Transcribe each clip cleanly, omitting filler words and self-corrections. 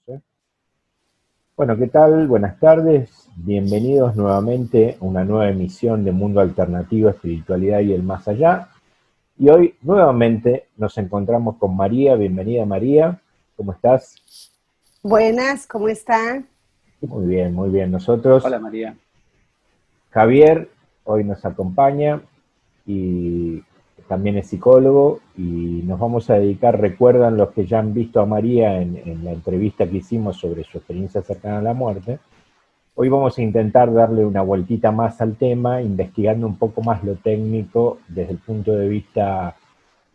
¿eh? Bueno, ¿qué tal? Buenas tardes. Bienvenidos nuevamente a una nueva emisión de Mundo Alternativo, Espiritualidad y el Más Allá. Y hoy nuevamente nos encontramos con María. Bienvenida, María. ¿Cómo estás? Buenas, ¿cómo están? Muy bien, muy bien. Nosotros, Hola María. Javier, hoy nos acompaña y también es psicólogo y nos vamos a dedicar, recuerdan los que ya han visto a María en la entrevista que hicimos sobre su experiencia cercana a la muerte. Hoy vamos a intentar darle una vueltita más al tema, investigando un poco más lo técnico desde el punto de vista,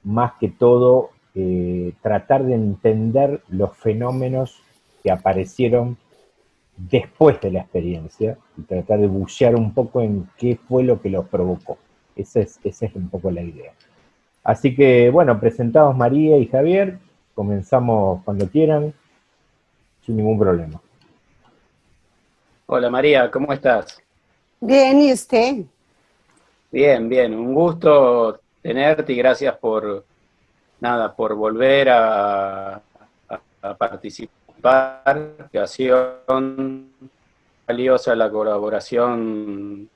más que todo, tratar de entender los fenómenos que aparecieron después de la experiencia y tratar de bucear un poco en qué fue lo que los provocó. Esa es un poco la idea. Así que, bueno, presentados María y Javier, comenzamos cuando quieran, sin ningún problema. Hola María, ¿cómo estás? Bien, ¿y usted? Bien, bien, un gusto tenerte y gracias por volver a participar. Que ha sido valiosa la colaboración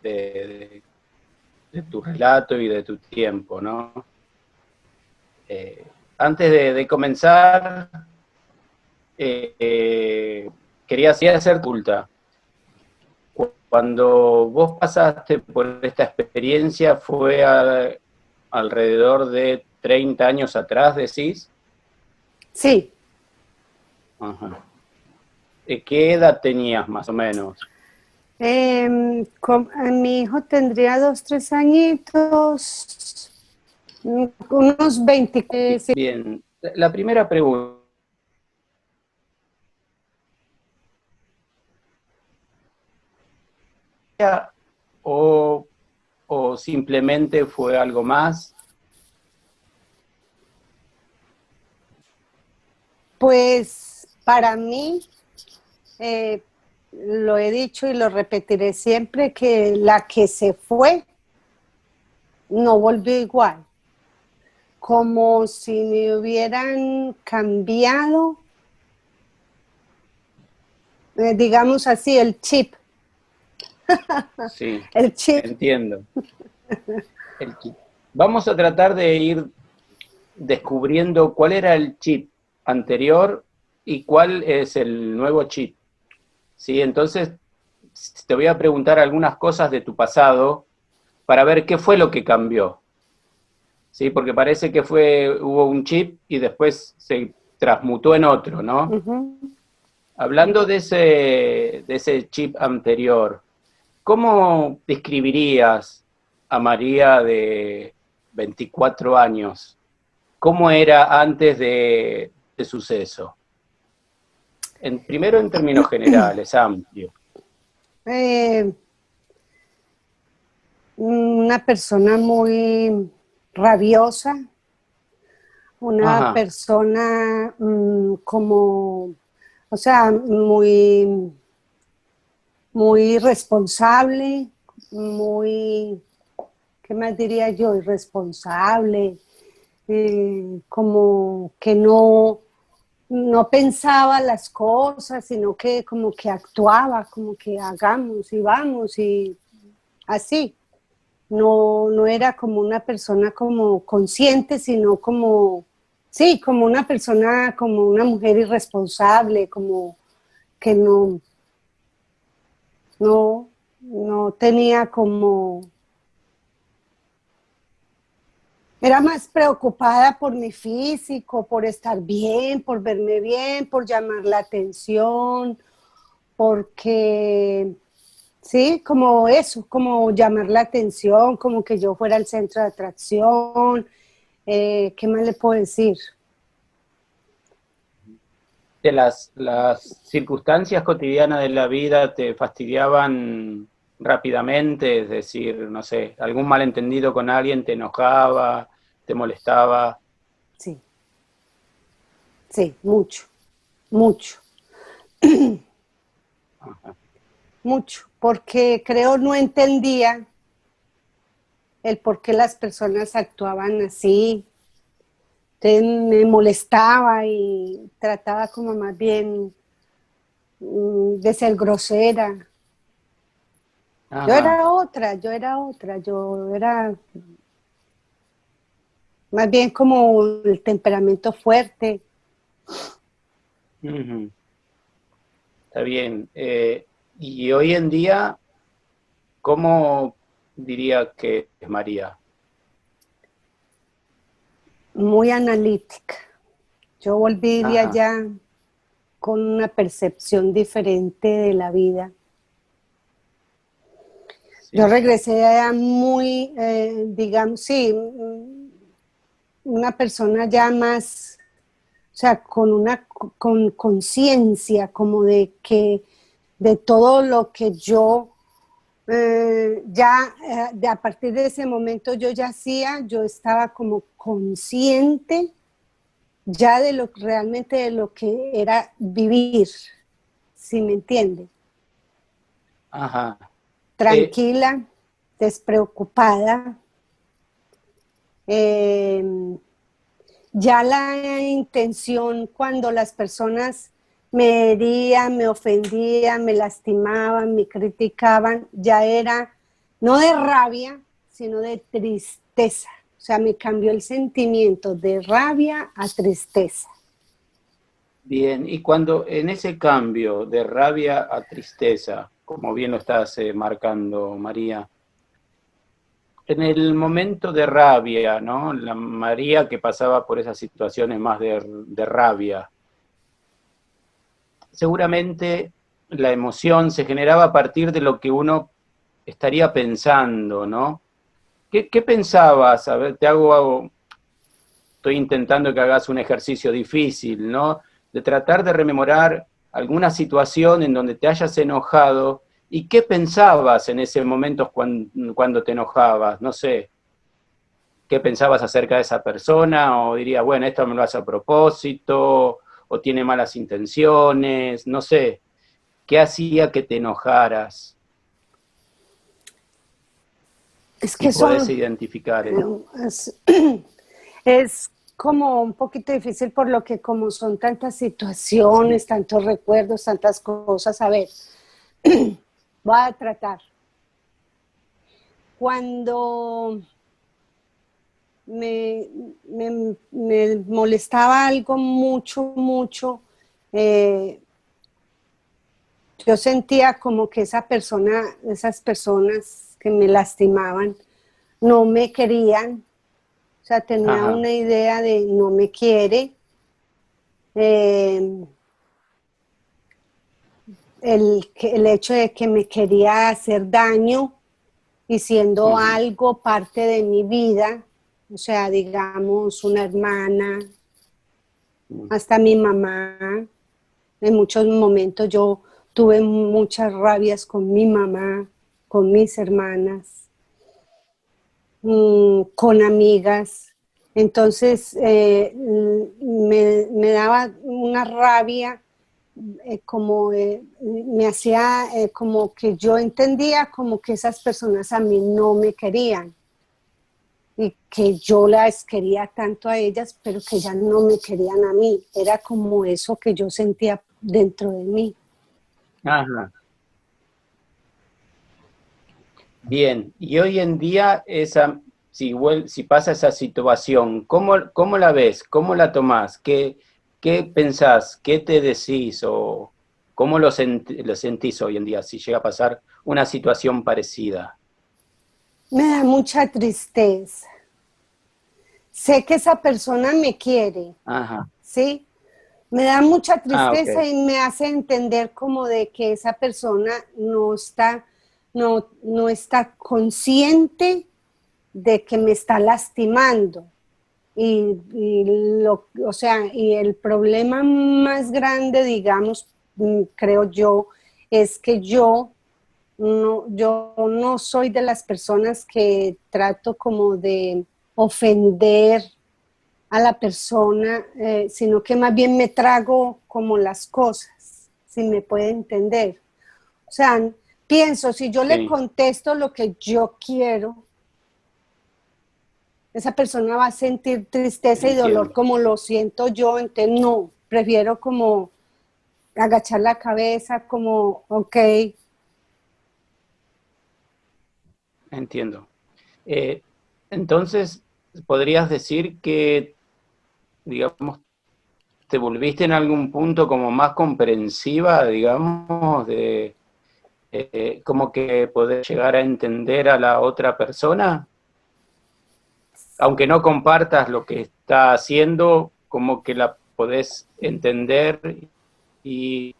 de, de tu relato y de tu tiempo, ¿no? Antes de comenzar, quería hacer culta. Cuando vos pasaste por esta experiencia, ¿fue alrededor de 30 años atrás, decís? Sí, Ajá. ¿Qué edad tenías más o menos? mi hijo tendría 2, 3 añitos, unos 20. Sí. Bien, la primera pregunta, o, o simplemente fue algo más. Pues para mí, eh, lo he dicho y lo repetiré siempre, que la que se fue no volvió igual, como si me hubieran cambiado, digamos así, el chip, Sí, el chip. entiendo. El chip. Vamos a tratar de ir descubriendo cuál era el chip anterior y cuál es el nuevo chip. ¿Sí? Entonces, te voy a preguntar algunas cosas de tu pasado para ver qué fue lo que cambió. ¿Sí? Porque parece que hubo un chip y después se transmutó en otro, ¿no? Ujú. Hablando de ese chip anterior, ¿cómo describirías a María de 24 años? ¿Cómo era antes de suceso? Primero en términos generales, amplio. Eh, una persona muy rabiosa, una Ajá, persona como, o sea, muy, muy responsable, muy, ¿qué más diría yo? Irresponsable, como que no pensaba las cosas, sino que como que actuaba, como que hagamos y vamos y así. No era como una persona como consciente, sino como, sí, como una persona, como una mujer irresponsable, como que no tenía como, era más preocupada por mi físico, por estar bien, por verme bien, por llamar la atención, porque sí, como eso, como llamar la atención, como que yo fuera el centro de atracción. ¿Qué más le puedo decir? de las circunstancias cotidianas de la vida te fastidiaban rápidamente, es decir, no sé, algún malentendido con alguien te enojaba, te molestaba. Sí, sí, mucho, mucho, Ajá. mucho, porque creo no entendía el por qué las personas actuaban así, Entonces me molestaba y trataba como más bien de ser grosera. Yo Ajá. era otra, yo era más bien como el temperamento fuerte. Ujú. Está bien. Y hoy en día, ¿cómo diría que es María? Muy analítica. Yo volví de Ajá. allá con una percepción diferente de la vida. Yo Sí. regresé de allá muy, digamos, sí, una persona ya más, o sea, con una con conciencia como de que de todo lo que yo a partir de ese momento yo ya hacía, yo estaba como consciente ya de lo realmente de lo que era vivir, si me entiende, Ajá. Eh, tranquila, despreocupada. Eh, ya la intención cuando las personas me herían, me ofendían, me lastimaban, me criticaban, ya era no de rabia, sino de tristeza. O sea, me cambió el sentimiento de rabia a tristeza. Bien, y cuando en ese cambio de rabia a tristeza, como bien lo estás marcando, María, en el momento de rabia, ¿no? La María que pasaba por esas situaciones más de rabia, seguramente la emoción se generaba a partir de lo que uno estaría pensando, ¿no? ¿Qué pensabas? A ver, estoy intentando que hagas un ejercicio difícil, ¿no? De tratar de rememorar alguna situación en donde te hayas enojado y qué pensabas en ese momento cuando te enojabas, no sé, qué pensabas acerca de esa persona o diría, bueno, esto me lo hace a propósito o tiene malas intenciones, no sé, qué hacía que te enojaras, Es si que podés son, identificar eso. es, es como un poquito difícil por lo que como son tantas situaciones, tantos recuerdos, tantas cosas. A ver, voy a tratar. Cuando me molestaba algo mucho, eh, yo sentía como que esas personas que me lastimaban, no me querían, o sea, tenía Ajá. una idea de no me quiere. Eh, el hecho de que me quería hacer daño y siendo Uh-huh. algo parte de mi vida, o sea, digamos, una hermana, hasta mi mamá. En muchos momentos yo tuve muchas rabias con mi mamá, con mis hermanas, con amigas. Entonces me daba una rabia como me hacía como que yo entendía como que esas personas a mí no me querían y que yo las quería tanto a ellas, pero que ellas no me querían a mí. Era como eso que yo sentía dentro de mí. Ajá. Bien, y hoy en día si pasa esa situación, ¿cómo la ves? ¿Cómo la tomás? ¿Qué pensás? ¿Qué te decís? ¿O cómo lo sentís hoy en día si llega a pasar una situación parecida? Me da mucha tristeza. Sé que esa persona me quiere, Ajá. ¿sí? Me da mucha Ah, ok. tristeza y me hace entender como de que esa persona no está consciente de que me está lastimando. O sea, y el problema más grande, digamos, creo yo, es que yo no soy de las personas que trato como de ofender a la persona, sino que más bien me trago como las cosas, si me puede entender. O sea, pienso, si yo le Sí. contesto lo que yo quiero, esa persona va a sentir tristeza y dolor como lo siento yo, entonces no, prefiero como agachar la cabeza, como, ok. Entiendo. Entonces, ¿podrías decir que, digamos, te volviste en algún punto como más comprensiva, digamos, de como que poder llegar a entender a la otra persona? Aunque no compartas lo que está haciendo, como que la podés entender y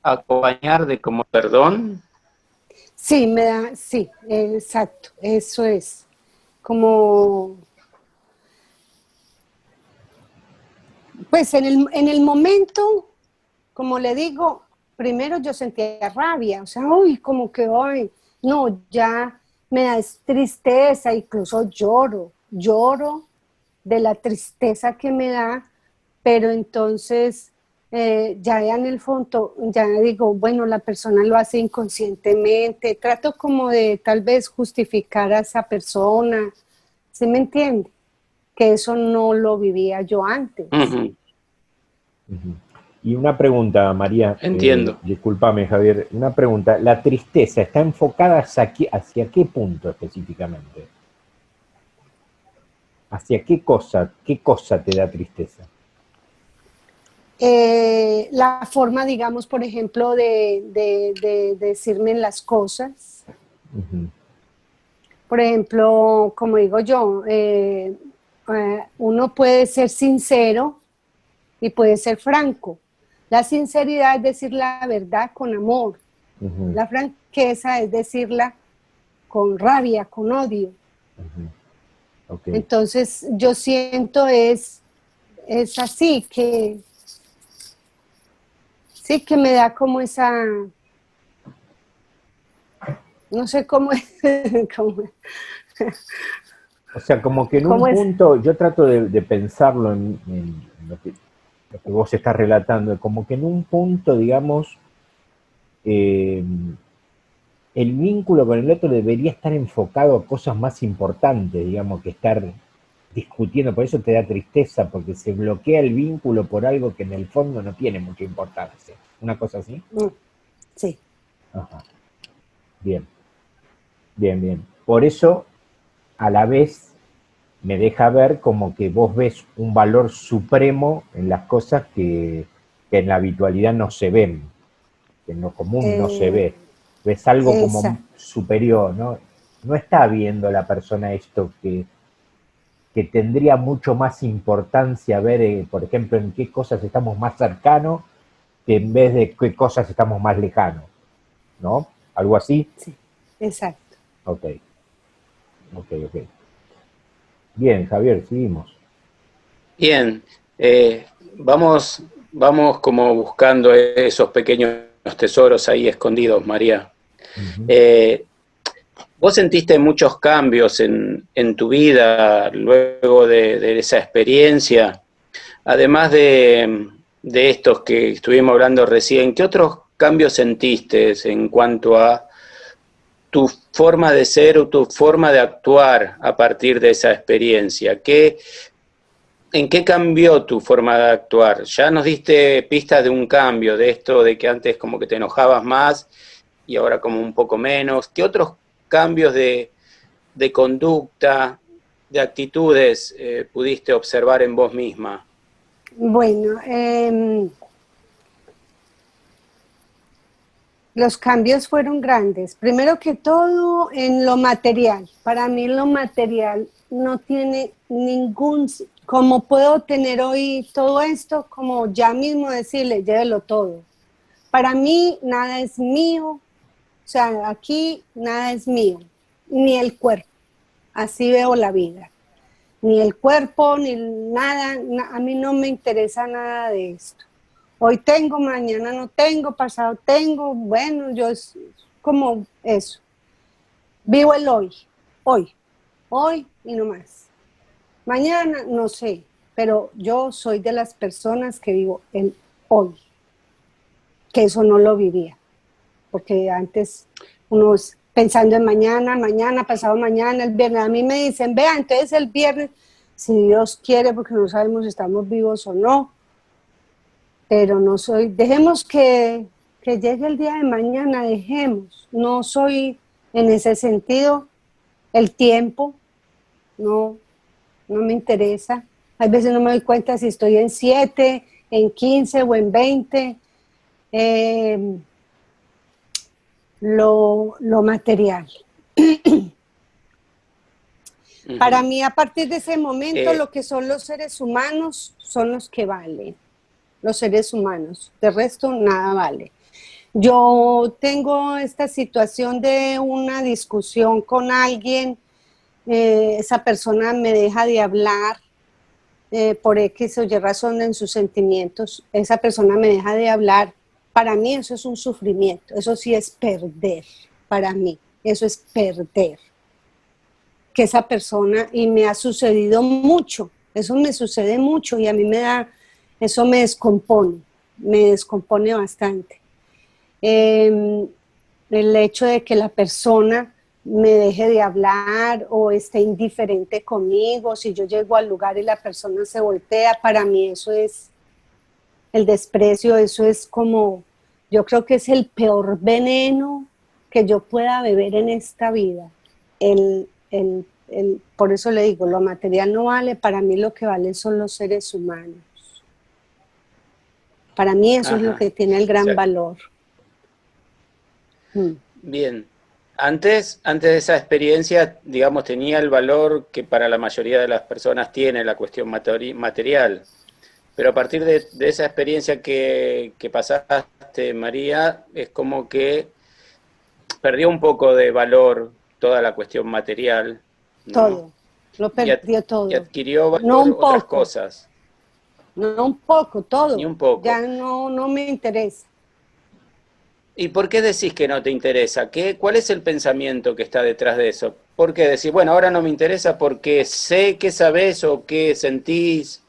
acompañar de como perdón. Sí, sí, exacto, eso es. Como, pues en el momento, como le digo, primero yo sentía rabia, o sea, uy, como que hoy, no, ya me da tristeza, incluso lloro de la tristeza que me da, pero entonces ya en el fondo, ya digo, bueno, la persona lo hace inconscientemente, trato como de tal vez justificar a esa persona, ¿sí me entiende? Que eso no lo vivía yo antes. Uh-huh. Uh-huh. Y una pregunta, María, Entiendo. discúlpame, Javier, una pregunta. ¿La tristeza está enfocada hacia qué punto específicamente? ¿Hacia qué cosa te da tristeza? La forma, digamos, por ejemplo, de decirme las cosas. Uh-huh. Por ejemplo, como digo yo, uno puede ser sincero y puede ser franco. La sinceridad es decir la verdad con amor. Uh-huh. La franqueza es decirla con rabia, con odio. Uh-huh. Okay. Entonces yo siento es así, que sí que me da como esa, no sé cómo es, O sea, como que en un cómo es. punto, yo trato de pensarlo en lo que vos estás relatando, como que en un punto, digamos, el vínculo con el otro debería estar enfocado a cosas más importantes, digamos, que estar discutiendo, por eso te da tristeza, porque se bloquea el vínculo por algo que en el fondo no tiene mucha importancia. ¿Una cosa así? Sí. Ajá. Bien, bien, bien. Por eso, a la vez, me deja ver como que vos ves un valor supremo en las cosas que en la habitualidad no se ven, que en lo común no se ve. Ves algo como Esa. superior, ¿no? No está viendo la persona esto que tendría mucho más importancia ver, por ejemplo, en qué cosas estamos más cercanos que en vez de qué cosas estamos más lejanos, ¿no? ¿Algo así? Sí, exacto. Ok, ok, ok. Bien, Javier, seguimos. Bien, vamos como buscando esos pequeños tesoros ahí escondidos, María. Uh-huh. ¿Vos sentiste muchos cambios en tu vida luego de esa experiencia? Además de estos que estuvimos hablando recién, ¿qué otros cambios sentiste en cuanto a tu forma de ser o tu forma de actuar a partir de esa experiencia? ¿En qué cambió tu forma de actuar? Ya nos diste pistas de un cambio, de esto de que antes como que te enojabas más y ahora como un poco menos. ¿Qué otros cambios de conducta, de actitudes pudiste observar en vos misma? Bueno, los cambios fueron grandes. Primero que todo, en lo material. Para mí lo material no tiene ningún... Como puedo tener hoy todo esto, como ya mismo decirle, llévelo todo. Para mí nada es mío, o sea, aquí nada es mío, ni el cuerpo. Así veo la vida. Ni el cuerpo, ni nada, a mí no me interesa nada de esto. Hoy tengo, mañana no tengo, pasado tengo, bueno, yo es como eso. Vivo el hoy y no más. Mañana no sé, pero yo soy de las personas que vivo el hoy, que eso no lo vivía, porque antes uno pensando en mañana, mañana, pasado mañana, el viernes. A mí me dicen, vea, entonces el viernes, si Dios quiere, porque no sabemos si estamos vivos o no, pero no soy, dejemos que llegue el día de mañana, dejemos, no soy en ese sentido, el tiempo, no me interesa. Hay veces no me doy cuenta si estoy en 7, en 15 o en 20. Lo material. Para mí, a partir de ese momento, lo que son los seres humanos son los que valen. Los seres humanos. De resto, nada vale. Yo tengo esta situación de una discusión con alguien, esa persona me deja de hablar por X o Y razón en sus sentimientos, esa persona me deja de hablar. Para mí eso es un sufrimiento, eso sí es perder, para mí, eso es perder. Que esa persona, y me ha sucedido mucho, eso me sucede mucho y a mí eso me descompone bastante. El hecho de que la persona me deje de hablar o esté indiferente conmigo, si yo llego al lugar y la persona se voltea, para mí eso es el desprecio, eso es como, yo creo que es el peor veneno que yo pueda beber en esta vida. Por eso le digo, lo material no vale, para mí lo que vale son los seres humanos. Para mí eso es lo que tiene el gran valor. Bien. Antes de esa experiencia, digamos, tenía el valor que para la mayoría de las personas tiene la cuestión material. Pero a partir de esa experiencia que pasaste, María, es como que perdió un poco de valor toda la cuestión material, ¿no? Todo, lo perdió todo. Y adquirió valor otras cosas. No un poco, todo. Ni un poco. Ya no me interesa. ¿Y por qué decís que no te interesa? ¿Cuál es el pensamiento que está detrás de eso? ¿Por qué decís, bueno, ahora no me interesa porque sé qué sabés o qué sentís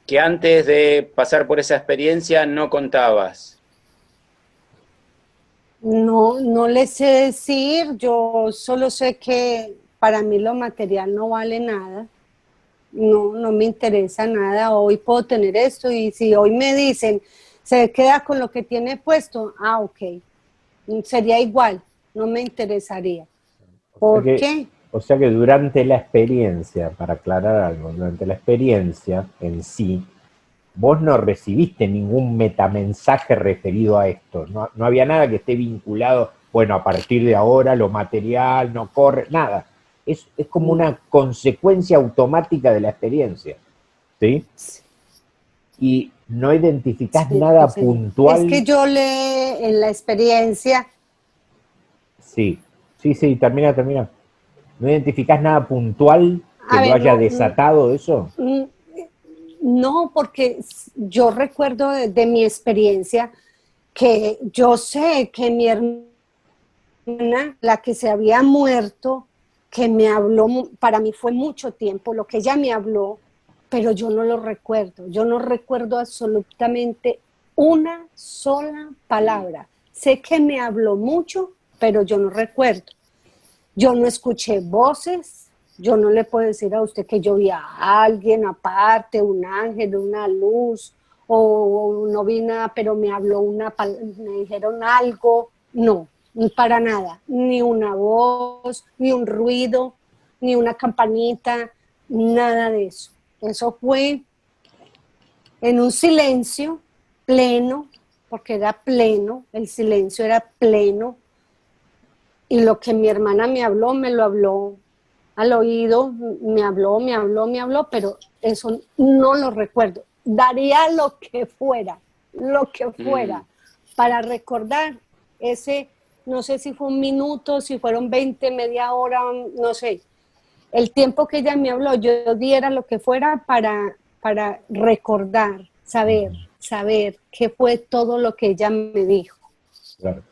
que antes de pasar por esa experiencia no contabas? No le sé decir, yo solo sé que para mí lo material no vale nada, no me interesa nada, hoy puedo tener esto y si hoy me dicen, se queda con lo que tiene puesto, ok, sería igual, no me interesaría. ¿Por qué? O sea que durante la experiencia, para aclarar algo, durante la experiencia en sí, vos no recibiste ningún metamensaje referido a esto, no había nada que esté vinculado, bueno, a partir de ahora lo material no corre, nada. Es como una consecuencia automática de la experiencia, ¿sí? Y no identificás nada puntual. Es que yo en la experiencia... Sí, termina. ¿No identificás nada puntual que lo haya desatado eso? No, porque yo recuerdo de mi experiencia que yo sé que mi hermana, la que se había muerto, que me habló, para mí fue mucho tiempo lo que ella me habló, pero yo no lo recuerdo. Yo no recuerdo absolutamente una sola palabra. Sé que me habló mucho, pero yo no recuerdo. Yo no escuché voces, yo no le puedo decir a usted que yo vi a alguien aparte, un ángel, una luz, o no vi nada, pero me habló me dijeron algo. No, para nada, ni una voz, ni un ruido, ni una campanita, nada de eso. Eso fue en un silencio pleno, porque era pleno, el silencio era pleno, y lo que mi hermana me habló, me lo habló al oído, me habló, pero eso no lo recuerdo. Daría lo que fuera, para recordar ese, no sé si fue un minuto, si fueron 20, media hora, no sé. El tiempo que ella me habló, yo diera lo que fuera para recordar, saber qué fue todo lo que ella me dijo. Claro.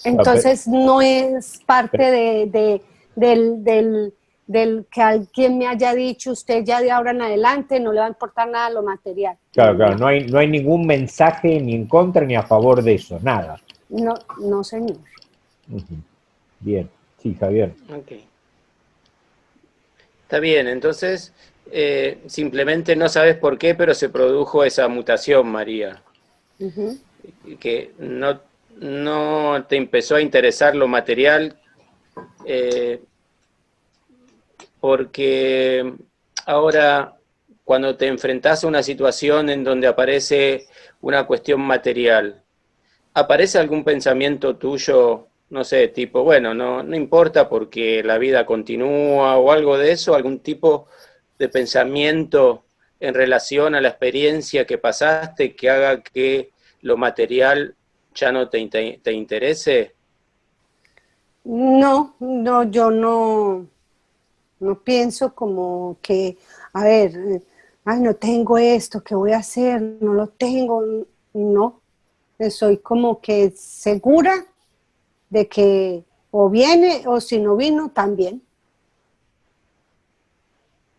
Entonces no es parte del que alguien me haya dicho, usted ya de ahora en adelante no le va a importar nada lo material. Claro, no hay ningún mensaje ni en contra ni a favor de eso, nada. No, señor. Ujú. Bien, sí, Javier. Ok. Está bien, entonces simplemente no sabes por qué, pero se produjo esa mutación, María, Ujú. que no te empezó a interesar lo material eh, porque ahora cuando te enfrentas a una situación en donde aparece una cuestión material, ¿aparece algún pensamiento tuyo, no sé, tipo, bueno, no importa porque la vida continúa o algo de eso, algún tipo de pensamiento en relación a la experiencia que pasaste que haga que lo material ya no te interese? No, no, yo no pienso como que, a ver, ay, no tengo esto, ¿qué voy a hacer? No lo tengo, no. Soy como que segura de que o viene o si no vino, también.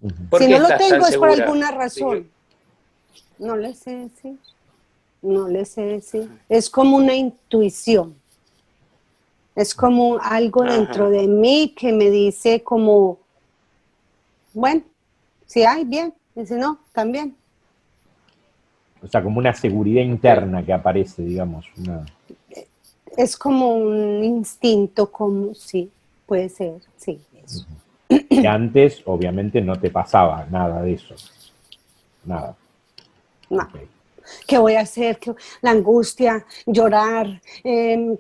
Ujú. ¿Por Si qué no lo estás tan tengo es por segura? alguna razón. No le sé decir, no le sé decir. Es como una intuición, es como algo dentro Ajá. de mí que me dice como, bueno, si hay, bien, y si no, también. O sea, como una seguridad Ok. interna que aparece, digamos. Una... Es como un instinto, como, sí, puede ser, sí, eso. que antes, obviamente, no te pasaba nada de eso. Nada. No. Ok. ¿Qué voy a hacer? La angustia, llorar,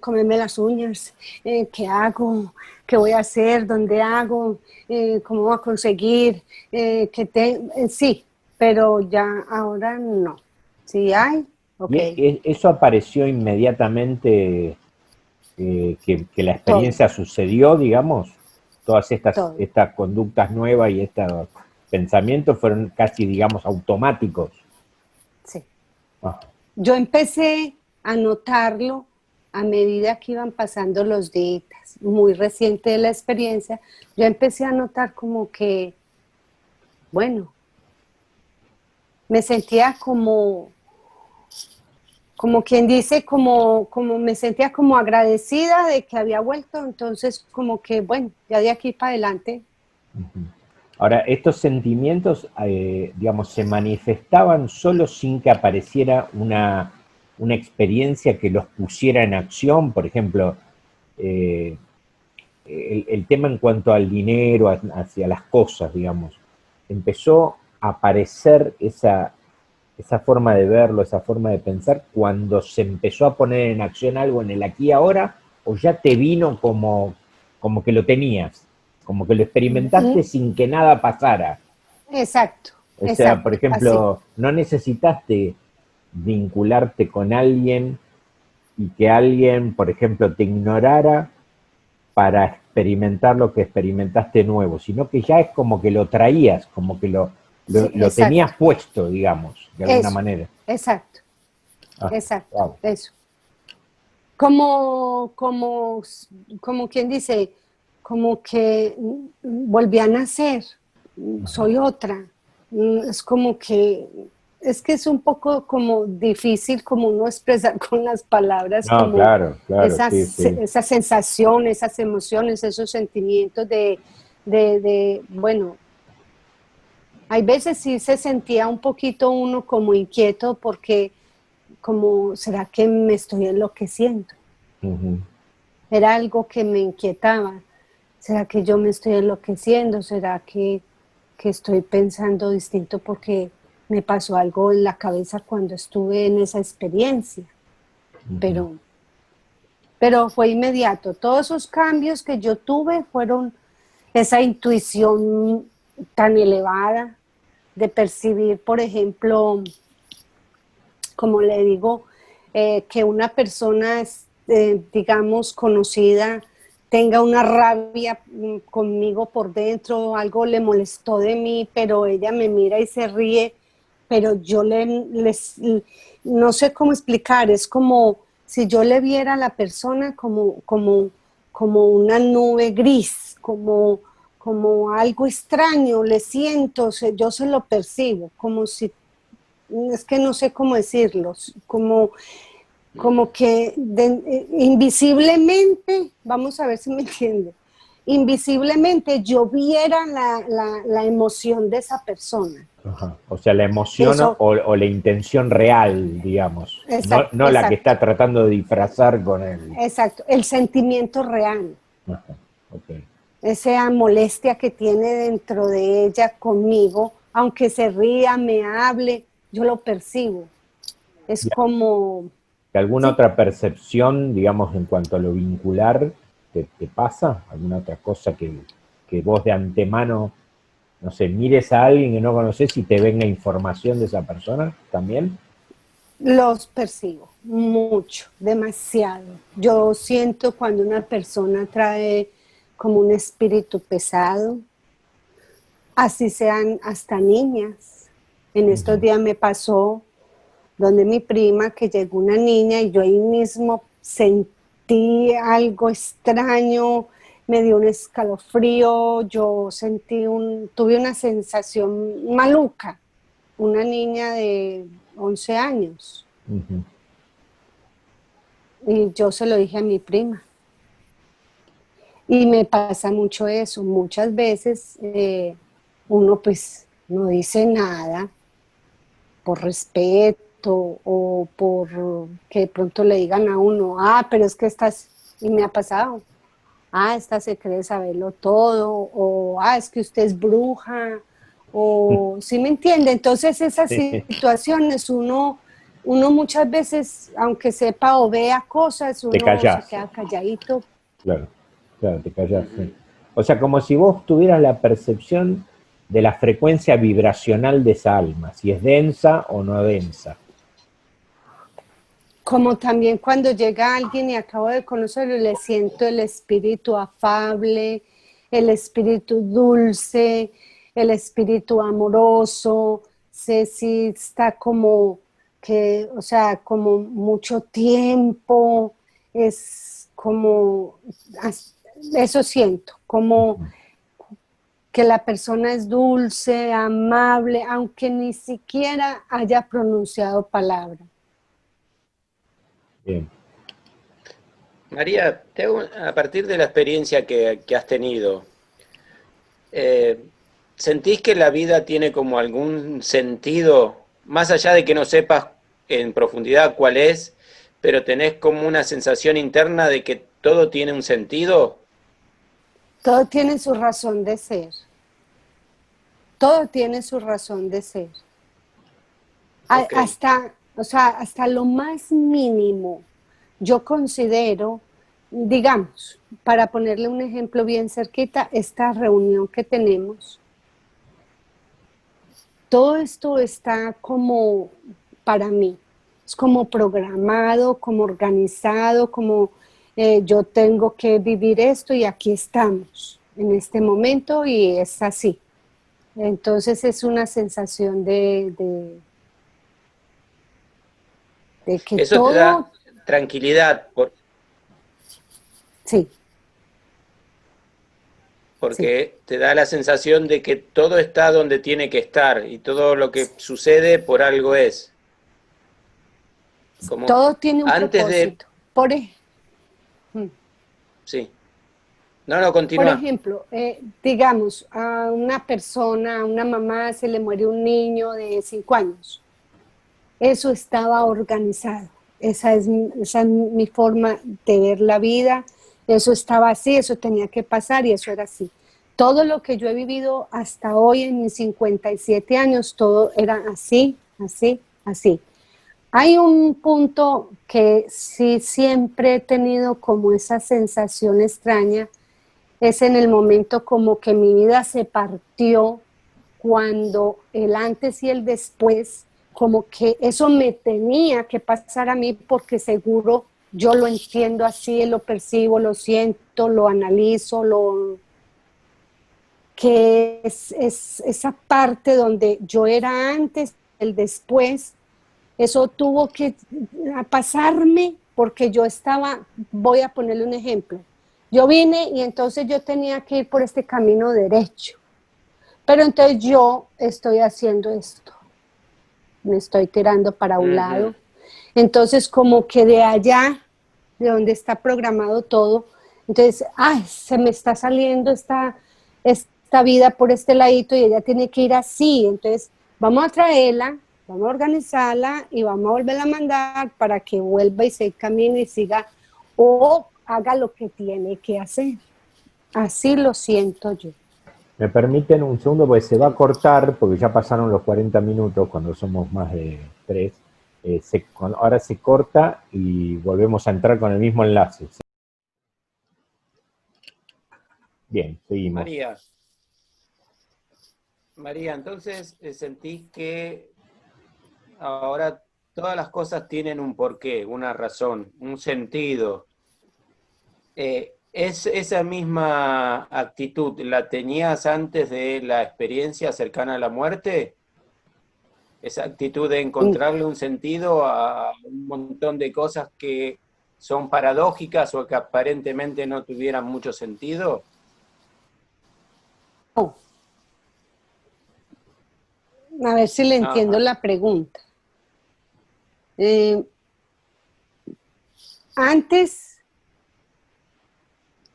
comerme las uñas, ¿qué hago? ¿Qué voy a hacer? ¿Dónde hago? ¿Cómo voy a conseguir? Sí, pero ya ahora no. Si hay, Y ok, eso apareció inmediatamente que la todo, experiencia sucedió, digamos. Todas todo, estas conductas nuevas y estos pensamientos fueron casi, digamos, automáticos. sí. Ah, Yo empecé a notarlo a medida que iban pasando los días, muy reciente de la experiencia, yo empecé a notar como que, bueno, me sentía como quien dice, como me sentía como agradecida de que había vuelto, entonces como que, bueno, ya de aquí para adelante. ujú. Ahora, estos sentimientos, digamos, se manifestaban solo sin que apareciera una experiencia que los pusiera en acción. Por ejemplo, eh, el tema en cuanto al dinero, hacia las cosas, digamos, empezó a aparecer esa forma de verlo, esa forma de pensar, cuando se empezó a poner en acción algo en el aquí y ahora, o ya te vino como que lo tenías, como que lo experimentaste sin que nada pasara. Exacto, O sea, por exacto, así. ejemplo, no necesitaste vincularte con alguien y que alguien, por ejemplo, te ignorara para experimentar lo que experimentaste nuevo, sino que ya es como que lo traías, como que Sí, lo exacto, tenías puesto, digamos, de alguna eso, manera. exacto, Ah, exacto, wow. eso. Como quien dice, como que volví a nacer, soy otra. Es como que, es que es un poco como difícil como uno expresar con las palabras No, como claro, claro, sí, sí. esa sensación, esas emociones, esos sentimientos bueno, hay veces sí se sentía un poquito uno como inquieto porque como, ¿será que me estoy enloqueciendo? Ujú. Era algo que me inquietaba. ¿Será que yo me estoy enloqueciendo? ¿Será que estoy pensando distinto porque me pasó algo en la cabeza cuando estuve en esa experiencia? Ujú. Pero fue inmediato. Todos esos cambios que yo tuve fueron esa intuición tan elevada de percibir, por ejemplo, como le digo, que una persona, digamos, conocida, tenga una rabia conmigo por dentro, algo le molestó de mí, pero ella me mira y se ríe, pero yo no sé cómo explicar, es como si yo le viera a la persona como una nube gris, como algo extraño, le siento, yo se lo percibo, como si es que no sé cómo decirlo, como, como que invisiblemente, vamos a ver si me entiende, invisiblemente yo viera la emoción de esa persona. Ajá. O sea, la emoción Eso, o la intención real, digamos, no, exacto, no la que exacto, está tratando de disfrazar con él. exacto, el sentimiento real, Ajá. Okay. esa molestia que tiene dentro de ella conmigo, aunque se ría, me hable, yo lo percibo. Es ¿Y como, alguna sí, otra percepción, digamos, en cuanto a lo vincular, te pasa? ¿Alguna otra cosa que vos de antemano, no sé, mires a alguien que no conoces y te venga información de esa persona también? los percibo mucho, demasiado. Yo siento cuando una persona trae como un espíritu pesado, así sean hasta niñas. En estos Ujú. días me pasó donde mi prima que llegó una niña y yo ahí mismo sentí algo extraño, me dio un escalofrío, yo tuve una sensación maluca, una niña de 11 años. Ujú. Y yo se lo dije a mi prima. Y me pasa mucho eso. Muchas veces uno pues no dice nada por respeto o por que de pronto le digan a uno, ah, pero es que estás, y me ha pasado, ah, esta se cree saberlo todo, o ah, es que usted es bruja, o ¿sí me entiende? Entonces esas situaciones uno muchas veces, aunque sepa o vea cosas, Te uno se callás, queda calladito. claro, claro, te callás. Ujú. Sí. O sea, como si vos tuvieras la percepción de la frecuencia vibracional de esa alma, si es densa o no densa. Como también cuando llega alguien y acabo de conocerlo, le siento el espíritu afable, el espíritu dulce, el espíritu amoroso. Sé si está como que, o sea, como mucho tiempo, es como, eso siento, como que la persona es dulce, amable, aunque ni siquiera haya pronunciado palabra. Bien. María, a partir de la experiencia que has tenido, eh, ¿sentís que la vida tiene como algún sentido, más allá de que no sepas en profundidad cuál es, pero tenés como una sensación interna de que todo tiene un sentido? Todo tiene su razón de ser. Todo tiene su razón de ser. Ok. Hasta, o sea, hasta lo más mínimo, yo considero, digamos, para ponerle un ejemplo bien cerquita, esta reunión que tenemos, todo esto está como para mí, es como programado, como organizado, como yo tengo que vivir esto y aquí estamos en este momento y es así. Entonces es una sensación de que Eso te da todo, tranquilidad, sí, sí, porque te da la sensación de que todo está donde tiene que estar y todo lo que sucede por algo es. Como todo tiene un antes de... propósito. Mm, Sí. No, no, por continúa. ejemplo, digamos, a una persona, a una mamá se le muere un niño de 5 años. Eso estaba organizado. Esa es mi forma de ver la vida. Eso estaba así, eso tenía que pasar y eso era así. Todo lo que yo he vivido hasta hoy en mis 57 años, todo era así, así, así. Hay un punto que sí siempre he tenido como esa sensación extraña, es en el momento como que mi vida se partió cuando el antes y el después, como que eso me tenía que pasar a mí porque seguro yo lo entiendo así, lo percibo, lo siento, lo analizo, que es esa parte donde yo era antes, el después, eso tuvo que pasarme porque yo estaba, voy a ponerle un ejemplo, yo vine y entonces yo tenía que ir por este camino derecho, pero entonces yo estoy haciendo esto, me estoy tirando para un Ujú. lado Entonces, como que de allá, de donde está programado todo, entonces, ay, se me está saliendo esta vida por este ladito y ella tiene que ir así. Entonces, vamos a traerla, vamos a organizarla y vamos a volverla a mandar para que vuelva y se camine y siga o haga lo que tiene que hacer. Así lo siento yo. Me permiten un segundo, porque se va a cortar, porque ya pasaron los 40 minutos, cuando somos más de 3. Ahora se corta y volvemos a entrar con el mismo enlace. Bien, seguimos. María, entonces sentís que ahora todas las cosas tienen un porqué, una razón, un sentido. ¿Es esa misma actitud la tenías antes de la experiencia cercana a la muerte? Esa actitud de encontrarle un sentido a un montón de cosas que son paradójicas o que aparentemente no tuvieran mucho sentido. No. A ver si le entiendo Ajá. la pregunta. Antes,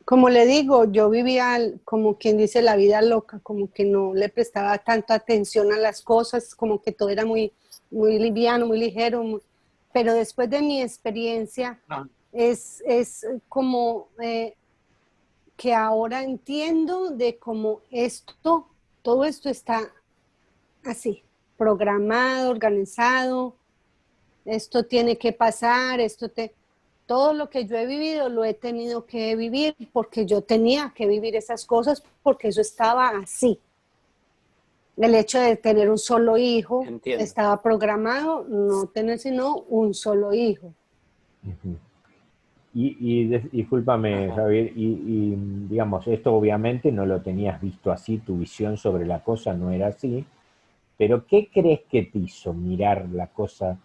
como le digo, yo vivía como quien dice la vida loca, como que no le prestaba tanta atención a las cosas, como que todo era muy, muy liviano, muy ligero, pero después de mi experiencia es como que ahora entiendo de cómo todo esto está así, programado, organizado, esto tiene que pasar, todo lo que yo he vivido lo he tenido que vivir porque yo tenía que vivir esas cosas porque eso estaba así. El hecho de tener un solo hijo estaba programado, no tener sino un solo hijo. Uh-huh. Y discúlpame, Javier, y digamos, esto obviamente no lo tenías visto así, tu visión sobre la cosa no era así, pero ¿qué crees que te hizo mirar la cosa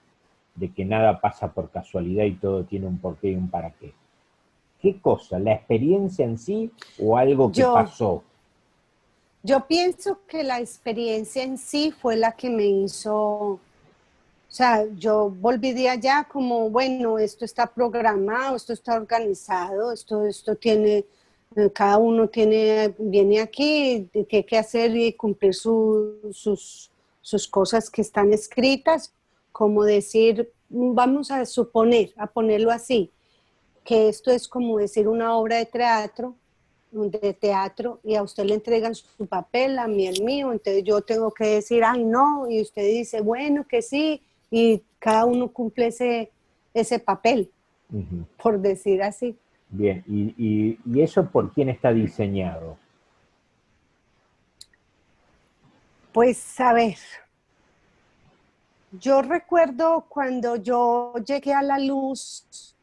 de que nada pasa por casualidad y todo tiene un porqué y un para qué? ¿Qué cosa? ¿La experiencia en sí o algo que pasó? Yo pienso que la experiencia en sí fue la que me hizo, o sea, yo volví de allá como, bueno, esto está programado, esto está organizado, esto tiene, cada uno viene aquí, tiene que hacer y cumplir sus cosas que están escritas, como decir, vamos a suponer, a ponerlo así, que esto es como decir una obra de teatro y a usted le entregan su papel, a mí el mío, entonces yo tengo que decir, ay no, y usted dice, bueno, que sí, y cada uno cumple ese papel, por decir así. Bien, ¿y eso por quién está diseñado? Pues a ver, yo recuerdo cuando yo llegué a la luz,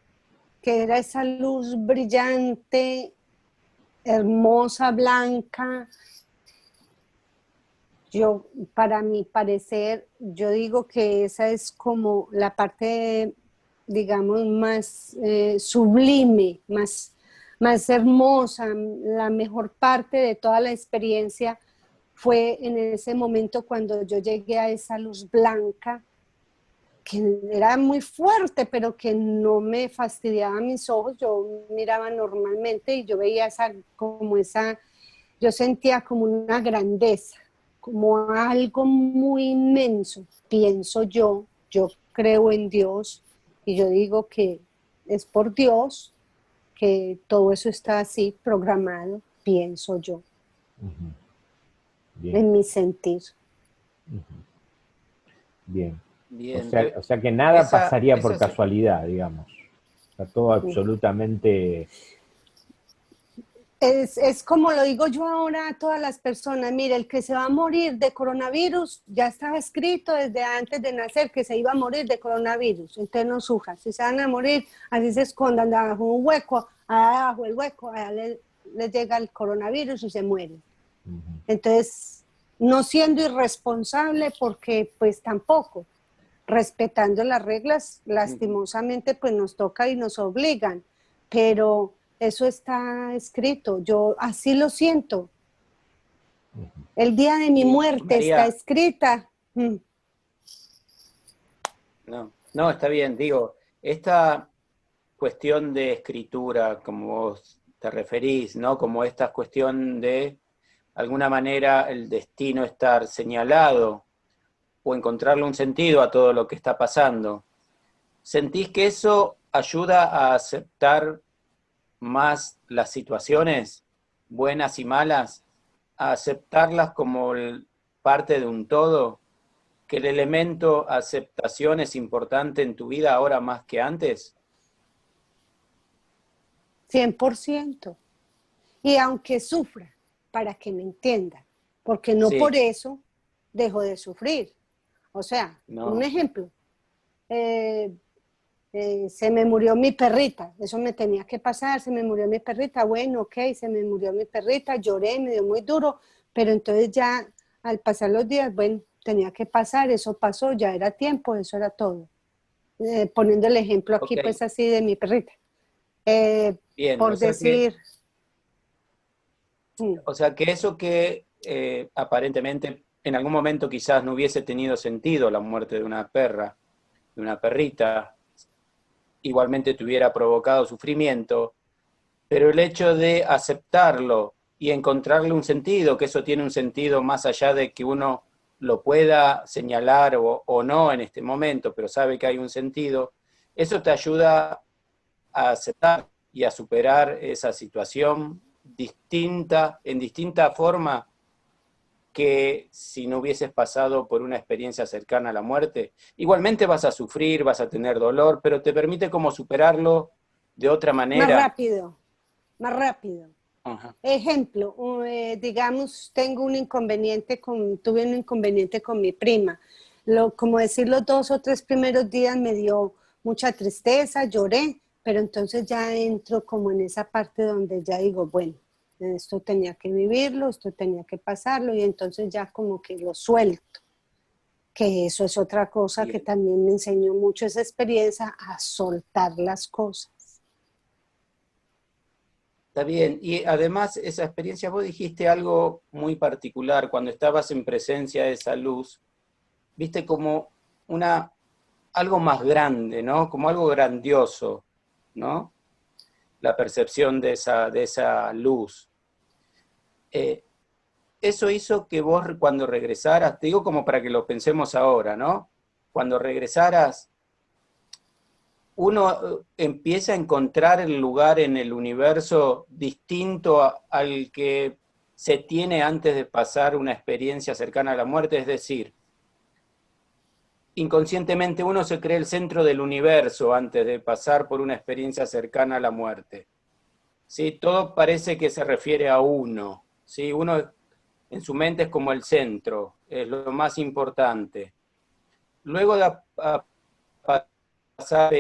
que era esa luz brillante, hermosa, blanca. Yo, para mi parecer, yo digo que esa es como la parte, digamos, más sublime, más hermosa, la mejor parte de toda la experiencia fue en ese momento cuando yo llegué a esa luz blanca, que era muy fuerte, pero que no me fastidiaba mis ojos. Yo miraba normalmente y yo veía yo sentía como una grandeza, como algo muy inmenso, pienso yo creo en Dios y yo digo que es por Dios que todo eso está así programado, pienso yo, en mi sentir. Bien. Bien. O sea que nada pasaría por casualidad, digamos. Está todo absolutamente... Es como lo digo yo ahora a todas las personas, mire, el que se va a morir de coronavirus ya estaba escrito desde antes de nacer que se iba a morir de coronavirus, entonces no sufran, si se van a morir, así se escondan debajo un hueco, abajo el hueco, allá les llega el coronavirus y se mueren. Entonces, no siendo irresponsable porque pues tampoco, respetando las reglas, lastimosamente pues nos toca y nos obligan, pero eso está escrito, yo así lo siento. El día de mi muerte María, está escrita. No, no, está bien. Digo, esta cuestión de escritura, como vos te referís, ¿no? Como esta cuestión de alguna manera el destino estar señalado o encontrarle un sentido a todo lo que está pasando. ¿Sentís que eso ayuda a aceptar más las situaciones, buenas y malas, a aceptarlas como parte de un todo? ¿Que el elemento aceptación es importante en tu vida ahora más que antes? 100%. Y aunque sufra, para que me entienda, porque no por Sí, eso dejo de sufrir. O sea, un no, ejemplo, eh, se me murió mi perrita, eso me tenía que pasar, se me murió mi perrita, bueno, ok, se me murió mi perrita, lloré, me dio muy duro, pero entonces ya al pasar los días, bueno, tenía que pasar, eso pasó, ya era tiempo, eso era todo. Poniendo el ejemplo aquí, ok, pues así de mi perrita. Eh, bien, por decir, mm, o sea que eso que aparentemente en algún momento quizás no hubiese tenido sentido la muerte de una perra, de una perrita, igualmente te hubiera provocado sufrimiento, pero el hecho de aceptarlo y encontrarle un sentido, que eso tiene un sentido más allá de que uno lo pueda señalar o no en este momento, pero sabe que hay un sentido, eso te ayuda a aceptar y a superar esa situación distinta, en distinta forma que si no hubieses pasado por una experiencia cercana a la muerte. Igualmente vas a sufrir, vas a tener dolor, pero te permite como superarlo de otra más manera. rápido, más rápido. Ajá. Ejemplo, digamos, tuve un inconveniente con mi prima. Como decir, los 2 o 3 primeros días me dio mucha tristeza, lloré, pero entonces ya entro como en esa parte donde ya digo, bueno, esto tenía que vivirlo, esto tenía que pasarlo, y entonces ya como que lo suelto, que eso es otra cosa que Bien. también me enseñó mucho esa experiencia, a soltar las cosas. Está bien. Y además, esa experiencia, vos dijiste algo muy particular cuando estabas en presencia de esa luz, viste como una, algo más grande, ¿no? Como algo grandioso, ¿no? La percepción de esa luz. Eh, Eso hizo que vos cuando regresaras, te digo como para que lo pensemos ahora, ¿no? Cuando regresaras, uno empieza a encontrar el lugar en el universo distinto al que se tiene antes de pasar una experiencia cercana a la muerte, es decir, inconscientemente uno se cree el centro del universo antes de pasar por una experiencia cercana a la muerte. ¿Sí? Todo parece que se refiere a uno, ¿sí? Uno en su mente es como el centro, es lo más importante. Luego de pasar,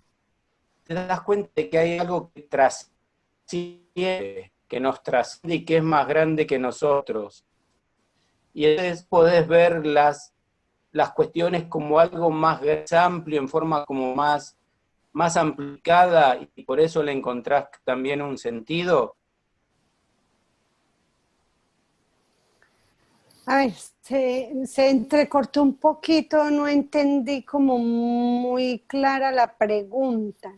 te das cuenta de que hay algo que trasciende, que nos trasciende y que es más grande que nosotros. Y entonces podés ver las cuestiones como algo más amplio, en forma como más amplificada, y por eso le encontrás también un sentido. A ver, se entrecortó un poquito, no entendí como muy clara la pregunta,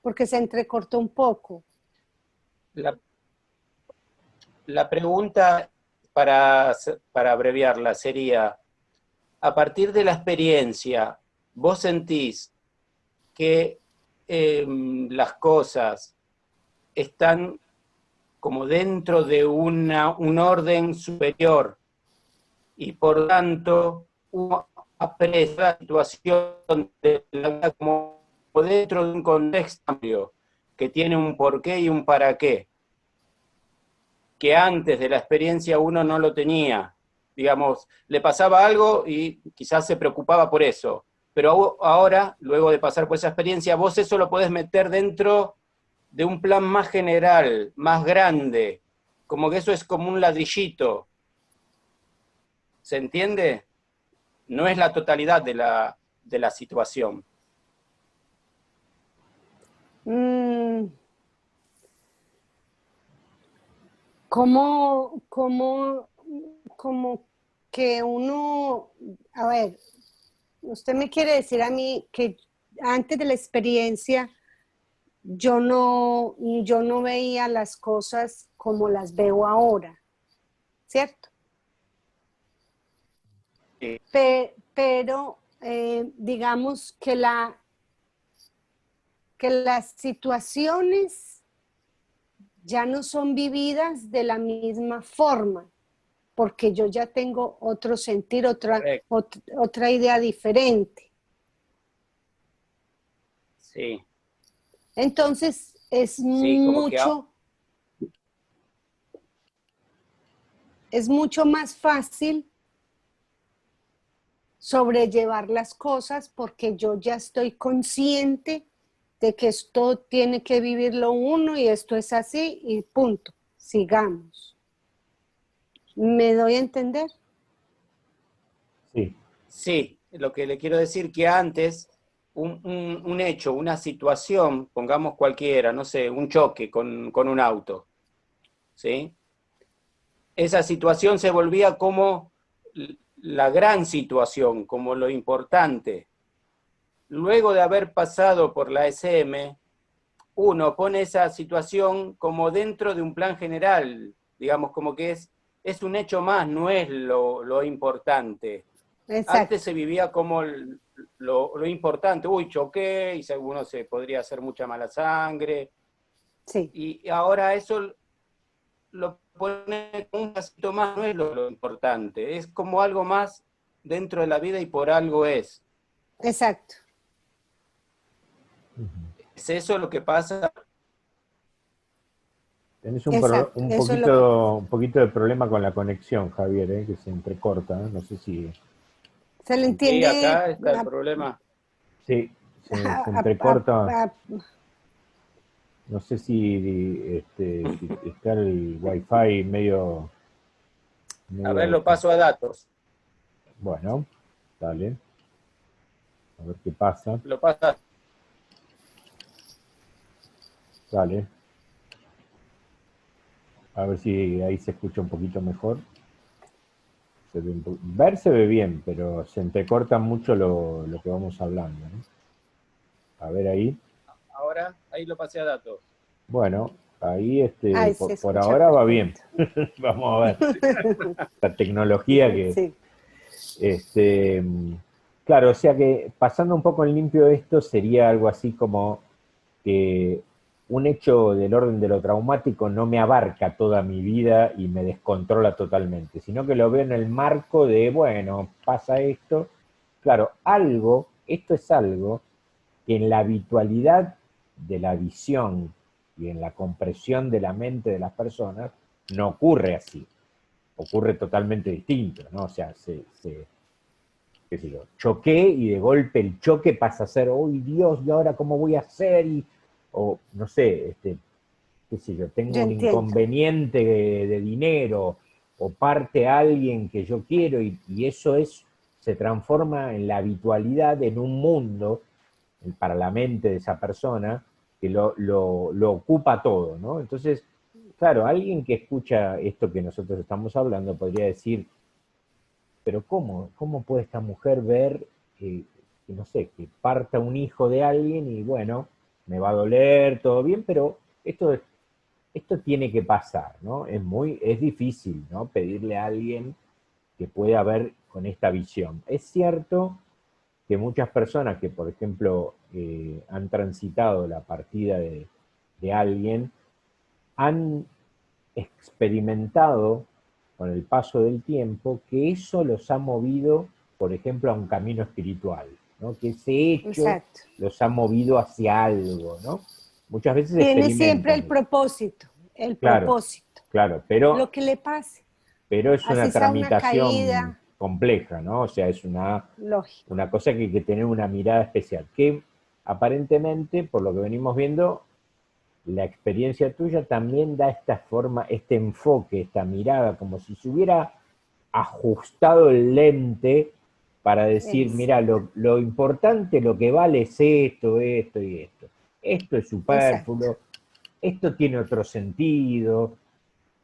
porque se entrecortó un poco. La, la pregunta, para abreviarla, sería, a partir de la experiencia, ¿vos sentís que las cosas están como dentro de un orden superior y por tanto uno aprecia la situación de la vida como dentro de un contexto amplio que tiene un porqué y un para qué, que antes de la experiencia uno no lo tenía? Digamos, le pasaba algo y quizás se preocupaba por eso, pero ahora, luego de pasar por esa experiencia, vos eso lo podés meter dentro de un plan más general, más grande, como que eso es como un ladrillito, ¿se entiende? No es la totalidad de la situación. Mm, ¿cómo que uno, a ver, Usted me quiere decir a mí que antes de la experiencia yo no veía las cosas como las veo ahora, ¿cierto? Sí. Pero digamos que las situaciones ya no son vividas de la misma forma, porque yo ya tengo otro sentir, otra idea diferente. Sí, Entonces sí, como que es mucho más fácil sobrellevar las cosas porque yo ya estoy consciente de que esto tiene que vivirlo uno y esto es así y punto, sigamos. ¿Me doy a entender? Sí, sí, lo que le quiero decir que antes un hecho, una situación, pongamos cualquiera, no sé, un choque con un auto, ¿sí? Esa situación se volvía como la gran situación, como lo importante. Luego de haber pasado por la SM, uno pone esa situación como dentro de un plan general, digamos, como que es un hecho más, no es lo importante. Antes Exacto, se vivía como lo importante, uy, choqué, y uno se podría hacer mucha mala sangre, sí, y ahora eso lo pone como un pasito más, no es lo importante, es como algo más dentro de la vida y por algo es. exacto, ¿Es eso lo que pasa? tenés exacto, eso es lo que pasa. un poquito de problema con la conexión, Javier, que se entrecorta, ¿eh? No sé si... Se le Sí, entiende acá está el problema. Sí, a, se a- entrecorta. a- No sé si está el wifi A ver, medio... lo paso a datos. Bueno, dale, a ver qué pasa. Lo pasa. Dale, a ver si ahí se escucha un poquito mejor. Ver se ve bien, pero se entrecorta mucho lo que vamos hablando, ¿no? A ver ahí. Ahora, ahí lo pasé a datos. Bueno, ahí Ay, se por escucha ahora va bien. perfecto. Vamos a ver. La tecnología que... Sí, Este, claro, o sea que pasando un poco en limpio esto sería algo así como que un hecho del orden de lo traumático no me abarca toda mi vida y me descontrola totalmente, sino que lo veo en el marco de, bueno, pasa esto. Claro, esto es algo que en la habitualidad de la visión y en la compresión de la mente de las personas no ocurre así, ocurre totalmente distinto, ¿no? O sea, qué sé yo, choqué y de golpe el choque pasa a ser, ¡uy, Dios! ¿Y ahora cómo voy a hacer? O no sé, qué sé yo, tengo yo un entiendo. inconveniente de dinero o parte a alguien que yo quiero y eso se transforma en la habitualidad en un mundo para la mente de esa persona que lo ocupa todo, ¿no? Entonces, claro, alguien que escucha esto que nosotros estamos hablando podría decir, pero ¿cómo puede esta mujer ver que, no sé, que parta un hijo de alguien y bueno, me va a doler, todo bien, pero esto tiene que pasar, ¿no? Es difícil, ¿no? Pedirle a alguien que pueda ver con esta visión. Es cierto que muchas personas que, por ejemplo, han transitado la partida de alguien, han experimentado con el paso del tiempo que eso los ha movido, por ejemplo, a un camino espiritual, ¿no? Que ese hecho Exacto. los ha movido hacia algo, ¿no? Muchas veces Tiene siempre experimentan el eso. propósito, el Claro, propósito, claro, lo que le pase. pero es una Así sea una tramitación caída, compleja, ¿no? O sea, es lógico. una cosa que hay que tener una mirada especial, que aparentemente, por lo que venimos viendo, la experiencia tuya también da esta forma, este enfoque, esta mirada, como si se hubiera ajustado el lente para decir, mira, Exacto, lo importante, lo que vale es esto, esto y esto. Esto es exacto, superfluo, esto tiene otro sentido,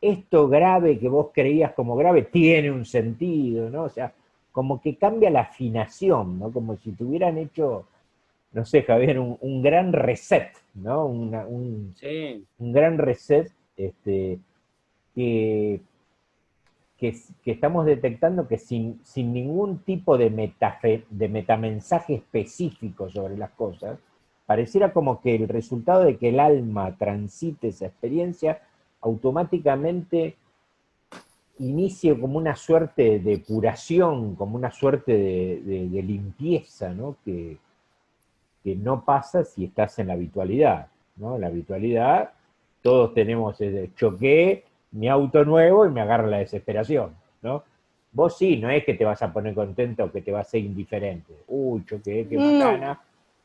esto grave que vos creías como grave tiene un sentido, ¿no? O sea, como que cambia la afinación, ¿no? Como si te hubieran hecho, no sé, Javier, un gran reset, ¿no? Sí, Un gran reset que, que estamos detectando que sin ningún tipo de, de metamensaje específico sobre las cosas, pareciera como que el resultado de que el alma transite esa experiencia automáticamente inicie como una suerte de depuración, como una suerte de limpieza, ¿no? Que no pasa si estás en la habitualidad, ¿no? En la habitualidad todos tenemos ese choqué, mi auto nuevo y me agarra la desesperación, ¿no? Vos sí, no es que te vas a poner contento o que te vas a ser indiferente. Uy, choqué, No,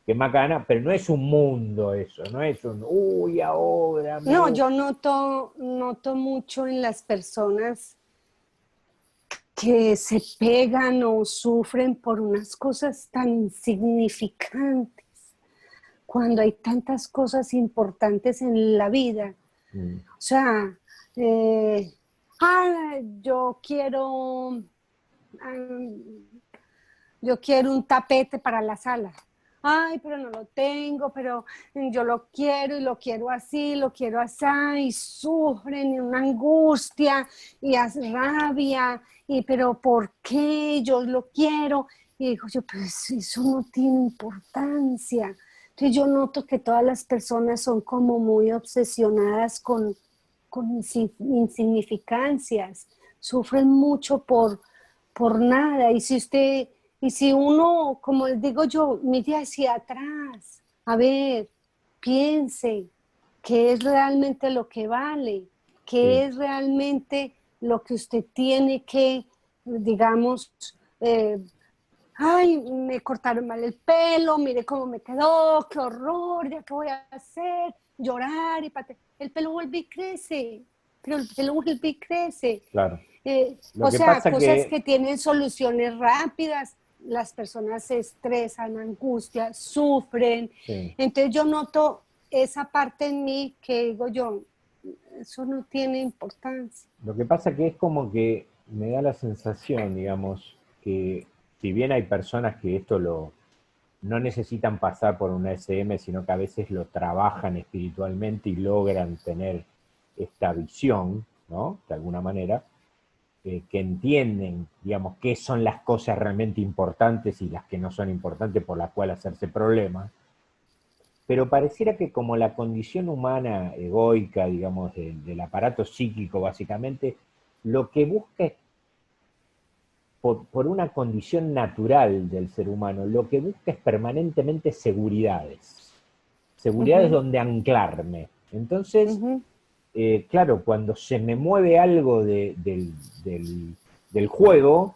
qué macana, pero no es un mundo eso, no es un, uy, ahora no, me... yo noto mucho en las personas que se pegan o sufren por unas cosas tan insignificantes, cuando hay tantas cosas importantes en la vida. Mm, O sea, eh, yo quiero, yo quiero un tapete para la sala. Ay, pero no lo tengo, pero yo lo quiero y lo quiero así, lo quiero así, y sufren y una angustia y hace rabia, y pero ¿por qué yo lo quiero? Y digo yo, pues eso no tiene importancia. Entonces yo noto que todas las personas son como muy obsesionadas con insignificancias, sufren mucho por nada. Y si uno, como les digo yo, mire hacia atrás, a ver, piense qué es realmente lo que vale, sí, qué es realmente lo que usted tiene que, digamos, eh, ay, me cortaron mal el pelo, mire cómo me quedó, qué horror, ya qué voy a hacer, llorar y pate. El pelo vuelve y crece, pero el pelo vuelve y crece. claro. Lo O que sea, pasa cosas que, que tienen soluciones rápidas, las personas se estresan, angustian, sufren. sí, Entonces yo noto esa parte en mí que digo yo, eso no tiene importancia. lo que pasa que es como que me da la sensación, digamos, que si bien hay personas que esto lo no necesitan pasar por una SM, sino que a veces lo trabajan espiritualmente y logran tener esta visión, ¿no? De alguna manera, que entienden, digamos, qué son las cosas realmente importantes y las que no son importantes por las cuales hacerse problemas. Pero pareciera que como la condición humana egoica, digamos, del aparato psíquico básicamente, lo que busca es, por una condición natural del ser humano, lo que busca es permanentemente seguridades, Uh seguridades -huh, donde anclarme. Entonces, uh -huh. claro, cuando se me mueve algo del juego,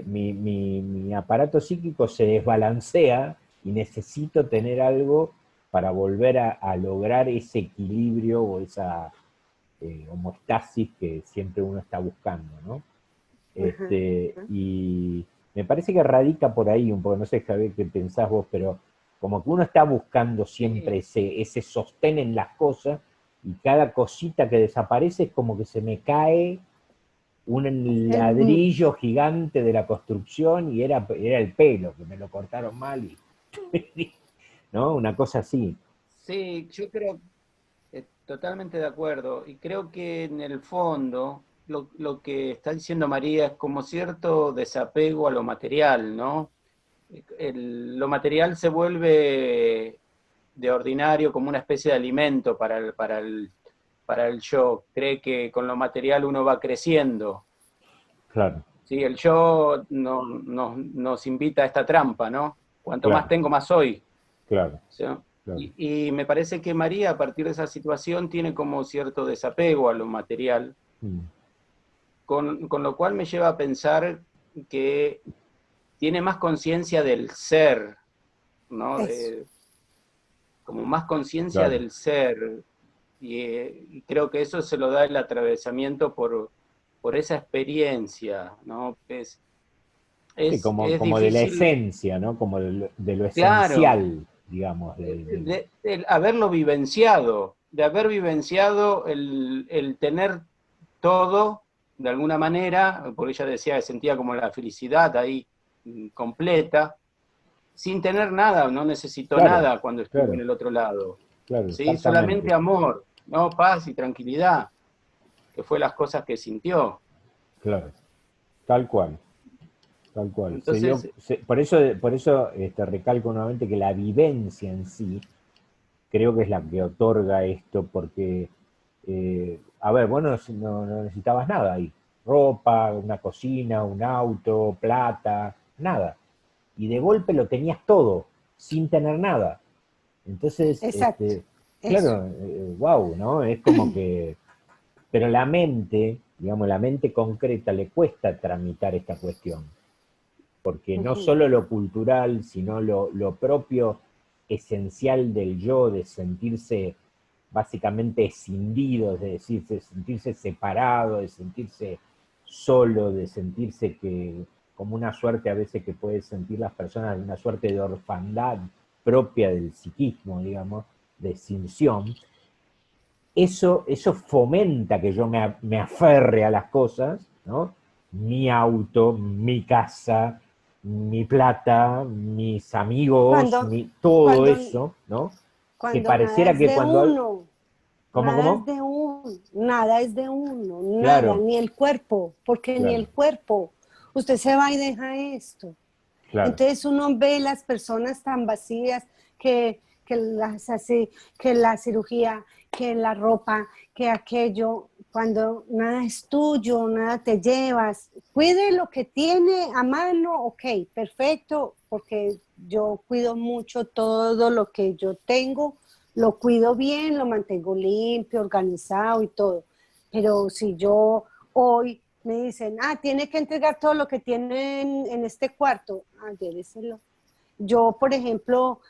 mi aparato psíquico se desbalancea y necesito tener algo para volver a lograr ese equilibrio o esa homeostasis que siempre uno está buscando, ¿no? Ajá. Y me parece que radica por ahí un poco, no sé, Javier, qué pensás vos, pero como que uno está buscando siempre sí, ese sostén en las cosas y cada cosita que desaparece es como que se me cae un El, ladrillo gigante de la construcción y era el pelo, que me lo cortaron mal y, ¿no? Una cosa así. sí, yo creo, totalmente de acuerdo. Y creo que en el fondo lo que está diciendo María es como cierto desapego a lo material, ¿no? Lo material se vuelve de ordinario como una especie de alimento para el yo. Cree que con lo material uno va creciendo. Claro, ¿Sí? El yo nos invita a esta trampa, ¿no? Cuanto más claro, tengo, más soy. claro, ¿Sí? claro. Y me parece que María, a partir de esa situación, tiene como cierto desapego a lo material, Mm, con lo cual me lleva a pensar que tiene más conciencia del ser, ¿no? eso. Como más conciencia claro. del ser. Y creo que eso se lo da el atravesamiento por esa experiencia, ¿no? Sí, Es como de la difícil, esencia, ¿no? Como de lo claro, esencial, digamos. de haberlo vivenciado, de haber vivenciado el tener todo de alguna manera, porque ella decía que sentía como la felicidad ahí completa, sin tener nada, no necesitó Claro, nada cuando estuvo en claro, el otro lado. claro, ¿Sí? Solamente exactamente. amor, ¿no? Paz y tranquilidad, que fue las cosas que sintió. Claro, tal cual, tal cual. Entonces, Por eso recalco nuevamente que la vivencia en sí creo que es la que otorga esto, porque, a ver, vos no necesitabas nada ahí. Ropa, una cocina, un auto, plata, nada. Y de golpe lo tenías todo, sin tener nada. Entonces, Exacto, eso. claro, wow, ¿no? Es como que, pero la mente, digamos, la mente concreta le cuesta tramitar esta cuestión, porque no Ujú. solo lo cultural, sino lo propio esencial del yo, de sentirse básicamente escindido, de decir, de sentirse separado, de sentirse solo, de sentirse que, como una suerte a veces que pueden sentir las personas, una suerte de orfandad propia del psiquismo, digamos, de escinsión, eso fomenta que yo me aferre a las cosas, ¿no? Mi auto, mi casa, mi plata, mis amigos, Cuando, todo cuando, eso, ¿no? Que cuando nada pareciera es que de cuando... uno, ¿Cómo, cómo? nada es de uno, nada, Claro, ni el cuerpo, porque ni claro, el cuerpo, usted se va y deja esto. claro. Entonces uno ve las personas tan vacías que las así, que la cirugía, que la ropa, que aquello, cuando nada es tuyo, nada te llevas. Cuide lo que tiene a mano, ok, perfecto, porque yo cuido mucho todo lo que yo tengo, lo cuido bien, lo mantengo limpio, organizado y todo. Pero si yo hoy me dicen, tiene que entregar todo lo que tiene en este cuarto, lléveselo. Yo, por ejemplo,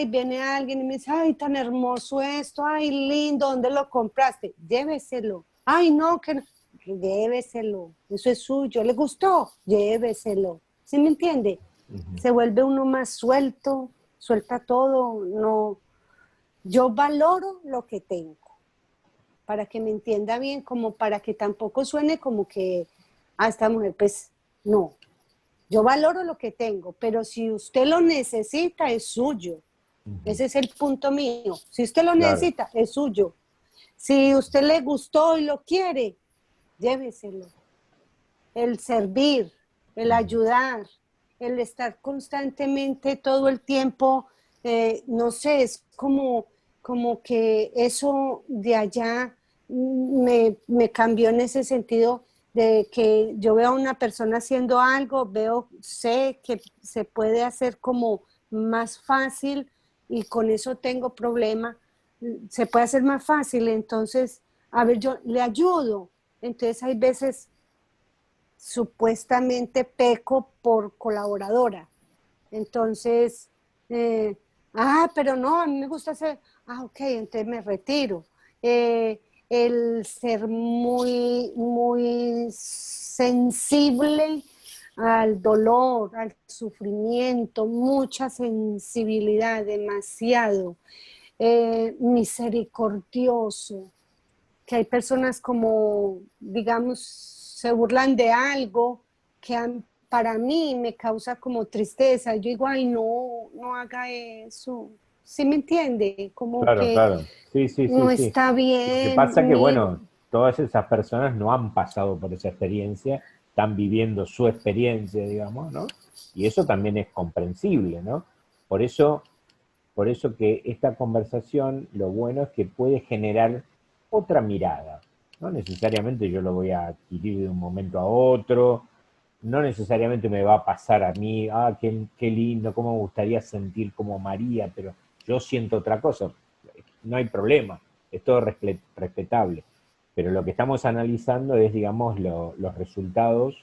viene alguien y me dice, ay, tan hermoso esto, ay, lindo, ¿dónde lo compraste? Lléveselo. Ay, no, que no. Lléveselo, eso es suyo, ¿le gustó? Lléveselo. ¿Sí me entiende? Ujú. Se vuelve uno más suelto, suelta todo, no. Yo valoro lo que tengo para que me entienda bien, como para que tampoco suene como que a esta mujer, pues no. Yo valoro lo que tengo, pero si usted lo necesita, es suyo. Ujú. Ese es el punto mío. Si usted lo Claro. necesita, es suyo. Si usted le gustó y lo quiere, lléveselo. El servir, el Ujú. ayudar, el estar constantemente todo el tiempo, no sé, es como que eso de allá me cambió en ese sentido de que yo veo a una persona haciendo algo, sé que se puede hacer como más fácil y con eso tengo problema, se puede hacer más fácil, entonces, a ver, yo le ayudo, entonces hay veces supuestamente peco por colaboradora. Entonces, eh, pero no, a mí me gusta hacer, ok, entonces me retiro. El ser muy sensible al dolor, al sufrimiento, mucha sensibilidad, demasiado. Misericordioso, que hay personas como, digamos, se burlan de algo que para mí me causa como tristeza. Yo digo, ay, no, no haga eso. ¿Sí me entiende? Como Claro, que claro. Sí, sí, sí, no sí. está Lo que bien, pasa que, bueno, todas esas personas no han pasado por esa experiencia, están viviendo su experiencia, digamos, ¿no? Y eso también es comprensible, ¿no? Por eso, por eso que esta conversación, lo bueno es que puede generar otra mirada. No necesariamente yo lo voy a adquirir de un momento a otro, no necesariamente me va a pasar a mí, qué lindo, cómo me gustaría sentir como María, pero yo siento otra cosa. No hay problema, es todo respetable. Pero lo que estamos analizando es, digamos, los resultados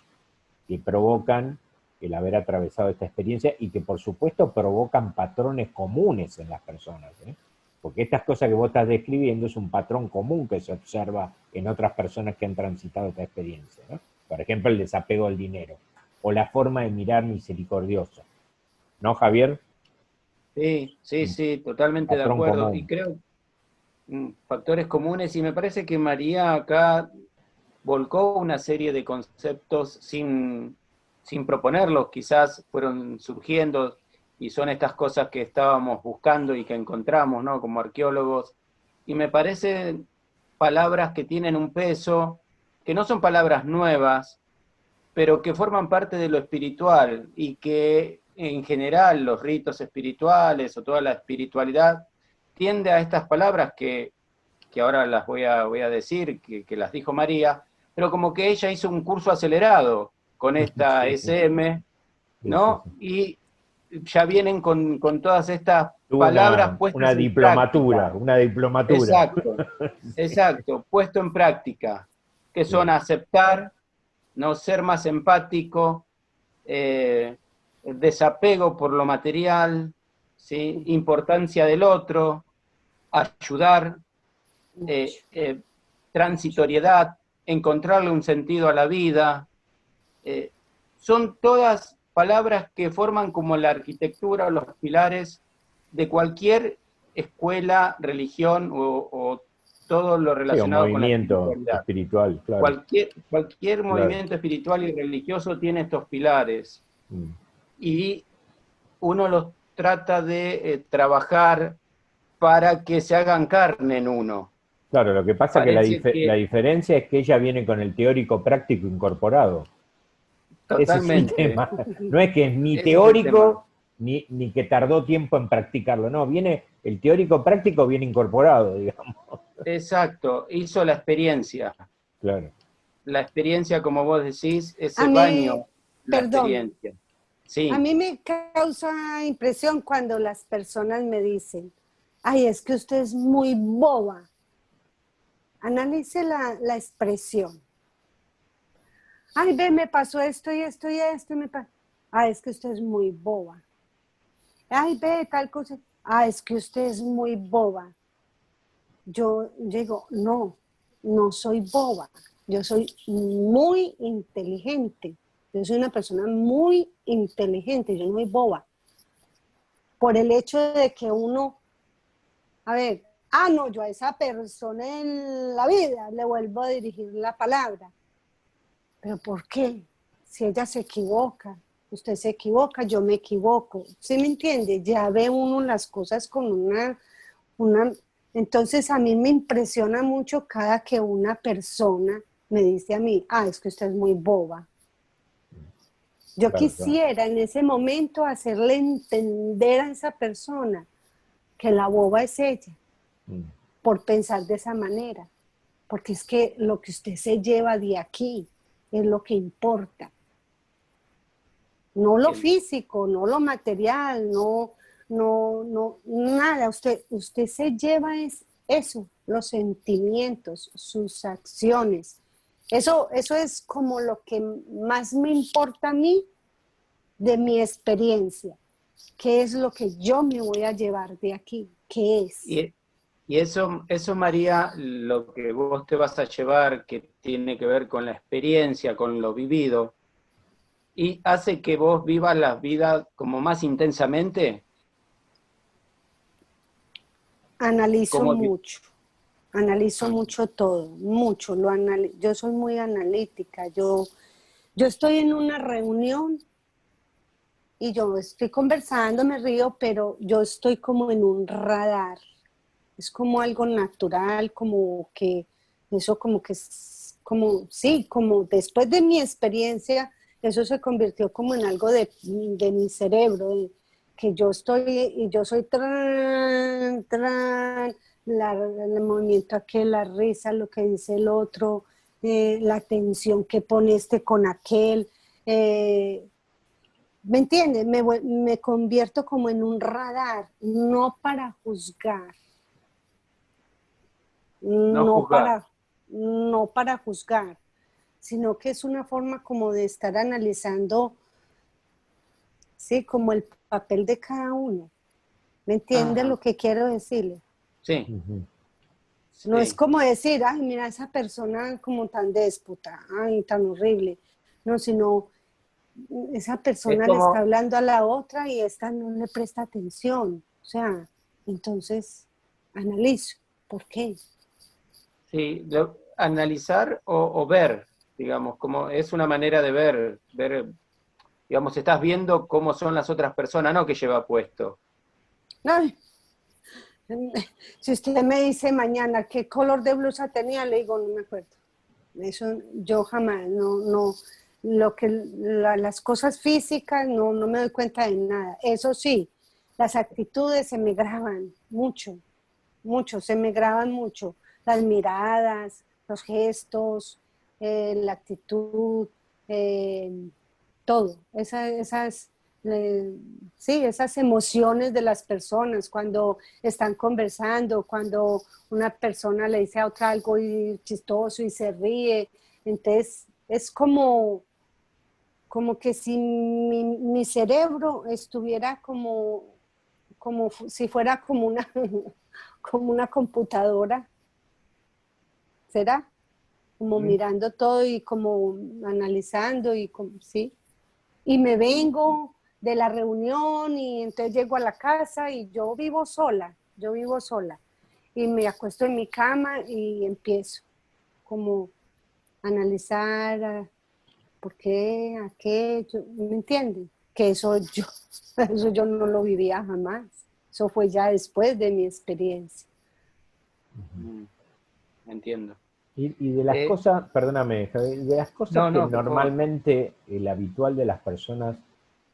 que provocan el haber atravesado esta experiencia y que por supuesto provocan patrones comunes en las personas, ¿eh? Porque estas cosas que vos estás describiendo es un patrón común que se observa en otras personas que han transitado esta experiencia, ¿no? Por ejemplo, el desapego al dinero o la forma de mirar misericordiosa, ¿no, Javier? sí, sí, Un sí, totalmente de patrón acuerdo. Y común. creo factores comunes, y me parece que María acá volcó una serie de conceptos sin proponerlos, quizás fueron surgiendo y son estas cosas que estábamos buscando y que encontramos, ¿no? Como arqueólogos, y me parecen palabras que tienen un peso, que no son palabras nuevas, pero que forman parte de lo espiritual y que en general los ritos espirituales o toda la espiritualidad tiende a estas palabras que ahora las voy a decir, que las dijo María, pero como que ella hizo un curso acelerado con esta Sí, SM, sí, sí, ¿no? sí. Y ya vienen con todas estas Tuvo palabras puestas en práctica. una diplomatura. Exacto, exacto, puesto en práctica, que son Claro, aceptar, no ser más empático, desapego por lo material, ¿sí? Importancia del otro, ayudar, mucho, mucho. transitoriedad, encontrarle un sentido a la vida. eh, Son todas palabras que forman como la arquitectura o los pilares de cualquier escuela, religión o todo lo sí, un relacionado con la movimiento espiritualidad. espiritual, claro, Cualquier claro. movimiento espiritual y religioso tiene estos pilares Mm. y uno los trata de trabajar para que se hagan carne en uno. Claro, lo que pasa que Parece la que diferencia es que ella viene con el teórico práctico incorporado. Ese es el totalmente, tema. No es que es ni ese es el tema. teórico ni que tardó tiempo en practicarlo. No, viene el teórico práctico viene incorporado, digamos. Exacto, hizo Claro. la experiencia como vos decís, A ese mí, baño, la perdón, experiencia. a Sí, mí me causa impresión cuando las personas me dicen, ay, es que usted es muy boba. Analice la expresión. Ay, ve, me pasó esto y esto y esto. Ah, es que usted es muy boba. Ay, ve, tal cosa. Ah, es que usted es muy boba. Yo digo, no, no soy boba. Yo soy muy inteligente. Yo soy una persona muy inteligente. Yo no soy boba. Por el hecho de que uno, a ver, no, yo a esa persona en la vida le vuelvo a dirigir la palabra. ¿Pero por qué? Si ella se equivoca, usted se equivoca, yo me equivoco. ¿Sí me entiende? Ya ve uno las cosas con una... Entonces a mí me impresiona mucho cada que una persona me dice a mí, es que usted es muy boba. Yo Claro, claro. quisiera en ese momento hacerle entender a esa persona que la boba es ella, Mm. por pensar de esa manera. Porque es que lo que usted se lleva de aquí es lo que importa. No lo bien. físico, no lo material, no, nada. Usted se lleva eso, los sentimientos, sus acciones. Eso es como lo que más me importa a mí de mi experiencia. ¿Qué es lo que yo me voy a llevar de aquí? ¿Qué es? Y, y eso, María, lo que vos te vas a llevar, que tiene que ver con la experiencia, con lo vivido, y hace que vos vivas la vida como más intensamente, Analizo como mucho. Analizo mucho todo, mucho. Yo soy muy analítica. Yo estoy en una reunión y yo estoy conversando, me río, pero yo estoy como en un radar. Es como algo natural, como que eso como que es como, sí, como después de mi experiencia, eso se convirtió como en algo de mi cerebro, que yo estoy, y yo soy el movimiento aquel, la risa, lo que dice el otro, la tensión que pone este con aquel. ¿Me entiendes? Me convierto como en un radar, no para juzgar, no no juzgar. para, no para juzgar, sino que es una forma como de estar analizando, sí, como el papel de cada uno. ¿Me entiende Ajá, lo que quiero decirle? sí, Ujú. No es sí. como decir, ay, mira esa persona como tan déspota, ay, tan horrible. No, sino esa Es persona le está como, hablando a la otra y esta no le presta atención. O sea, entonces analizo, ¿por qué? sí, analizar o ver, digamos, como es una manera de ver, digamos, estás viendo cómo son las otras personas, no que lleva puesto. Ay, si usted me dice mañana qué color de blusa tenía, le digo, no me acuerdo. Eso yo jamás, no, las cosas físicas no me doy cuenta de nada. Eso sí, las actitudes se me graban mucho, se me graban mucho. Las miradas, los gestos, la actitud, todo. Sí, esas emociones de las personas cuando están conversando, cuando una persona le dice a otra algo y chistoso y se ríe. Entonces, es como que si mi cerebro estuviera como si fuera como una, como una computadora, ¿será? Como mirando todo y como analizando y sí. Y me vengo de la reunión y entonces llego a la casa y yo vivo sola. Y me acuesto en mi cama y empiezo como a analizar por qué, aquello, ¿me entienden? Que eso yo no lo vivía jamás. Eso fue ya después de mi experiencia. Entiendo. Y de las cosas, perdóname, Javier, de las cosas que por favor. normalmente el habitual de las personas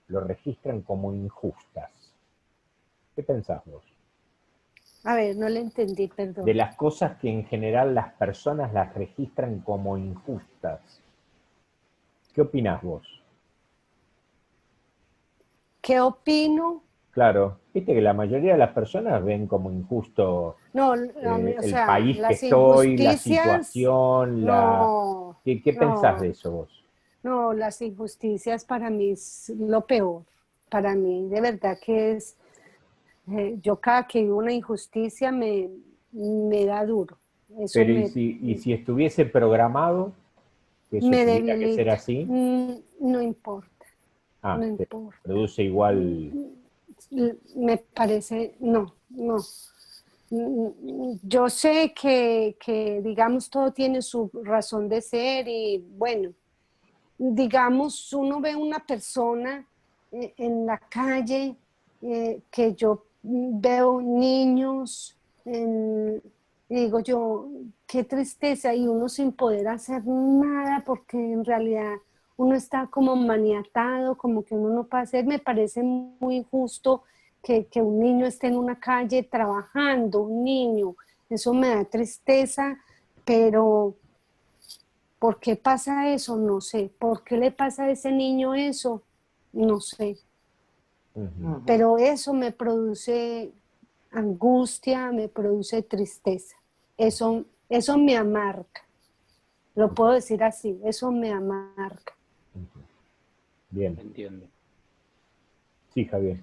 lo registran como injustas. ¿Qué pensás vos? A ver, no le entendí, perdón. De las cosas que en general las personas las registran como injustas. ¿Qué opinás vos? ¿Qué opino? Claro, viste que la mayoría de las personas ven como injusto No, o el sea, país que las estoy, la injusticias, situación, no, ¿Qué pensás de no, eso vos? no, las injusticias para mí es lo peor. Para mí, de verdad que es, yo cada que veo una injusticia me da duro. Eso Pero y si estuviese programado que eso me tuviera que ser debilita. así, No importa, no te importa. produce igual. Me parece, no. Yo sé que, digamos, todo tiene su razón de ser y bueno, digamos, uno ve una persona en la calle, que yo veo niños, y digo yo, qué tristeza, y uno sin poder hacer nada porque en realidad uno está como maniatado, como que uno no puede hacer. Me parece muy injusto que un niño esté en una calle trabajando, un niño, eso me da tristeza, pero ¿por qué pasa eso? No sé. ¿Por qué le pasa a ese niño eso? No sé. Pero eso me produce angustia, me produce tristeza. Eso me amarga. Lo puedo decir así, eso me amarga. Bien. Entiendo. Sí, Javier.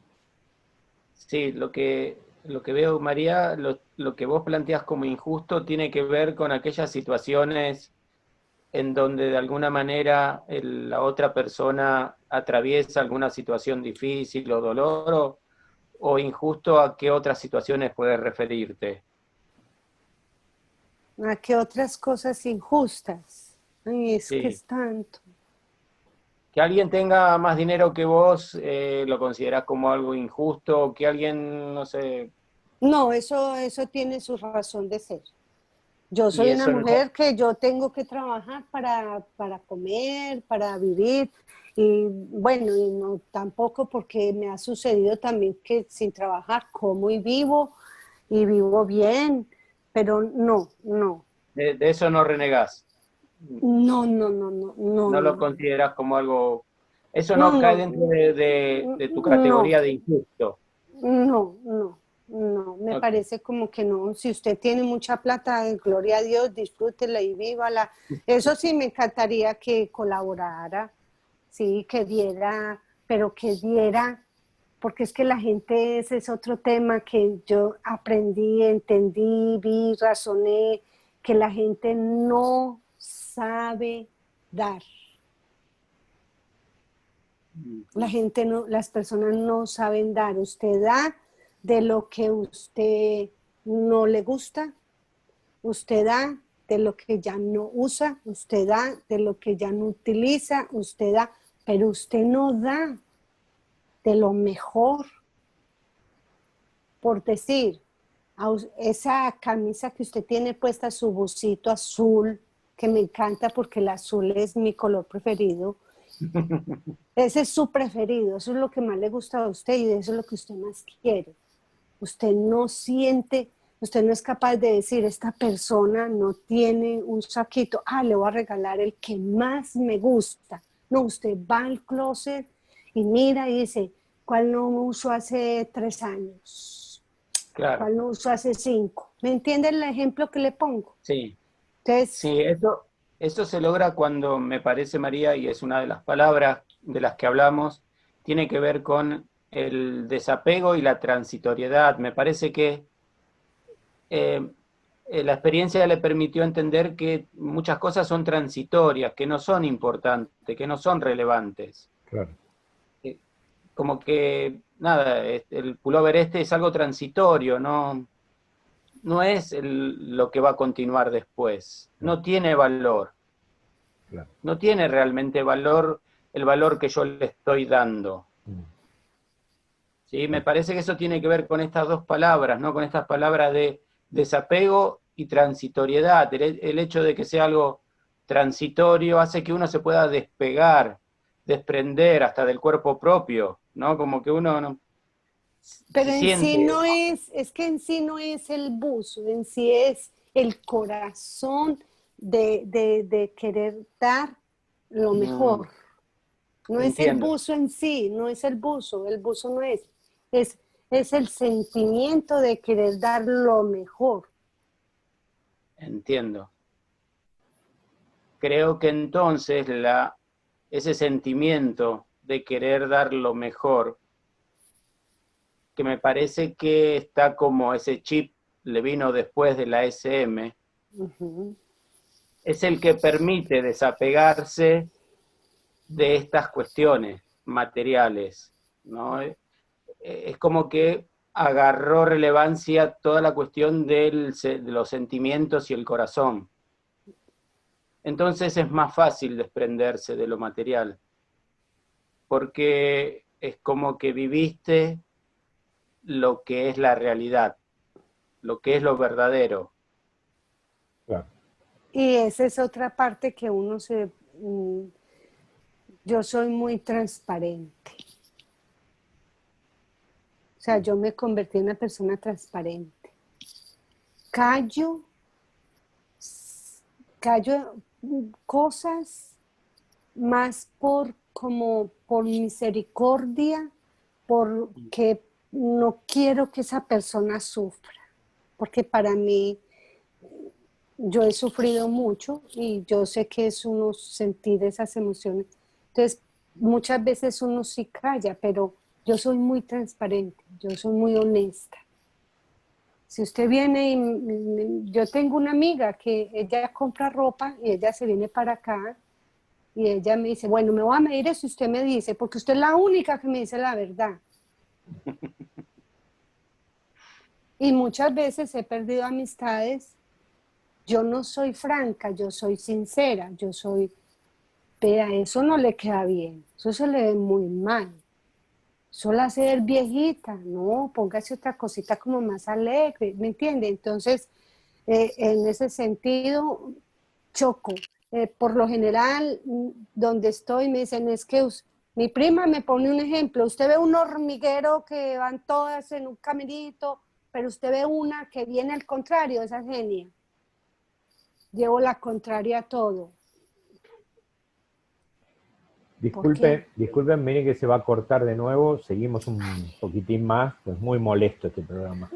Sí, lo que veo, María, lo que vos planteás como injusto tiene que ver con aquellas situaciones en donde de alguna manera la otra persona atraviesa alguna situación difícil o dolor, o injusto, ¿a qué otras situaciones puedes referirte? ¿A qué otras cosas injustas? Ay, es que Sí. es tanto. Que alguien tenga más dinero que vos, ¿lo considerás como algo injusto? Que alguien, no sé, No, eso tiene su razón de ser. Yo y soy una eso no... mujer que yo tengo que trabajar para comer, para vivir. Y bueno, y no tampoco porque me ha sucedido también que sin trabajar como y vivo bien, pero no, de eso no renegás. No lo no, consideras como algo... Eso no, no cae no, dentro de tu no, categoría de injusto. no, me Ok. parece como que no. Si usted tiene mucha plata, gloria a Dios, disfrútela y vívala. Eso sí me encantaría que colaborara, sí, que diera, pero que diera, porque es que la gente, ese es otro tema que yo aprendí, entendí, vi, razoné, que la gente no sabe dar. La gente no, las personas no saben dar. Usted da de lo que usted no le gusta, usted da de lo que ya no usa, usted da, de lo que ya no utiliza, usted da, pero usted no da de lo mejor. Por decir, esa camisa que usted tiene puesta, su busito azul, que me encanta porque el azul es mi color preferido. Ese es su preferido, eso es lo que más le gusta a usted y eso es lo que usted más quiere. Usted no siente, usted no es capaz de decir, esta persona no tiene un saquito, le voy a regalar el que más me gusta. No, usted va al closet y mira y dice, ¿cuál no uso hace 3 años? Claro. ¿Cuál no uso hace 5? ¿Me entiende el ejemplo que le pongo? Sí. Entonces, Sí, eso se logra cuando, me parece, María, y es una de las palabras de las que hablamos, tiene que ver con el desapego y la transitoriedad. Me parece que la experiencia le permitió entender que muchas cosas son transitorias, que no son importantes, que no son relevantes. Claro. Como que, nada, el pullover este es algo transitorio, no es lo que va a continuar después, no tiene valor. Claro. No tiene realmente valor el valor que yo le estoy dando. ¿Sí? Me parece que eso tiene que ver con estas dos palabras, ¿no? Con estas palabras de desapego y transitoriedad. El hecho de que sea algo transitorio hace que uno se pueda despegar, desprender hasta del cuerpo propio, ¿no? Como que uno no, pero se en sí siente... no es que en sí no es el buzo, en sí es el corazón de querer dar lo mejor. No es el Entiendo, buzo en sí, no es el buzo no es, es el sentimiento de querer dar lo mejor. entiendo. Creo que entonces ese sentimiento de querer dar lo mejor, que me parece que está como ese chip le vino después de la SM, es el que permite desapegarse de estas cuestiones materiales, ¿no? Es como que agarró relevancia toda la cuestión de los sentimientos y el corazón. Entonces es más fácil desprenderse de lo material, porque es como que viviste lo que es la realidad, lo que es lo verdadero. Claro. Y esa es otra parte que uno yo soy muy transparente. O sea, yo me convertí en una persona transparente. Callo cosas más por misericordia, porque no quiero que esa persona sufra, porque para mí yo he sufrido mucho y yo sé que es uno sentir esas emociones. Entonces, muchas veces uno sí calla, pero yo soy muy transparente, yo soy muy honesta. Si usted viene y yo tengo una amiga que ella compra ropa y ella se viene para acá y ella me dice, bueno, me voy a medir eso y usted me dice, porque usted es la única que me dice la verdad. Y muchas veces he perdido amistades. Yo no soy franca, yo soy sincera, yo soy, vea, eso no le queda bien, eso se le ve muy mal. Solo hacer viejita, no, póngase otra cosita como más alegre, ¿me entiende? Entonces, en ese sentido, choco. Por lo general, donde estoy, me dicen, es que mi prima me pone un ejemplo, usted ve un hormiguero que van todas en un caminito, pero usted ve una que viene al contrario, esa genia. Llevo la contraria a todo. Disculpen, miren que se va a cortar de nuevo, seguimos un poquitín más, pues muy molesto este programa.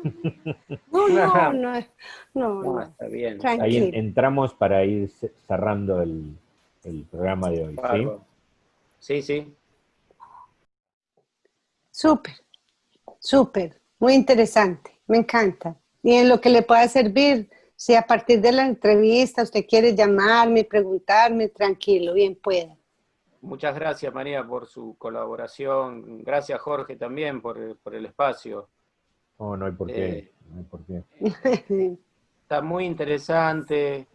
No, Está bien. Ahí tranquilo. entramos para ir cerrando el programa de hoy, ¿sí? Sí, sí. Súper, súper, muy interesante, me encanta. Y en lo que le pueda servir, si a partir de la entrevista usted quiere llamarme, preguntarme, tranquilo, bien pueda. Muchas gracias, María, por su colaboración. Gracias, Jorge, también por el espacio. No hay por qué, no hay por qué. Está muy interesante.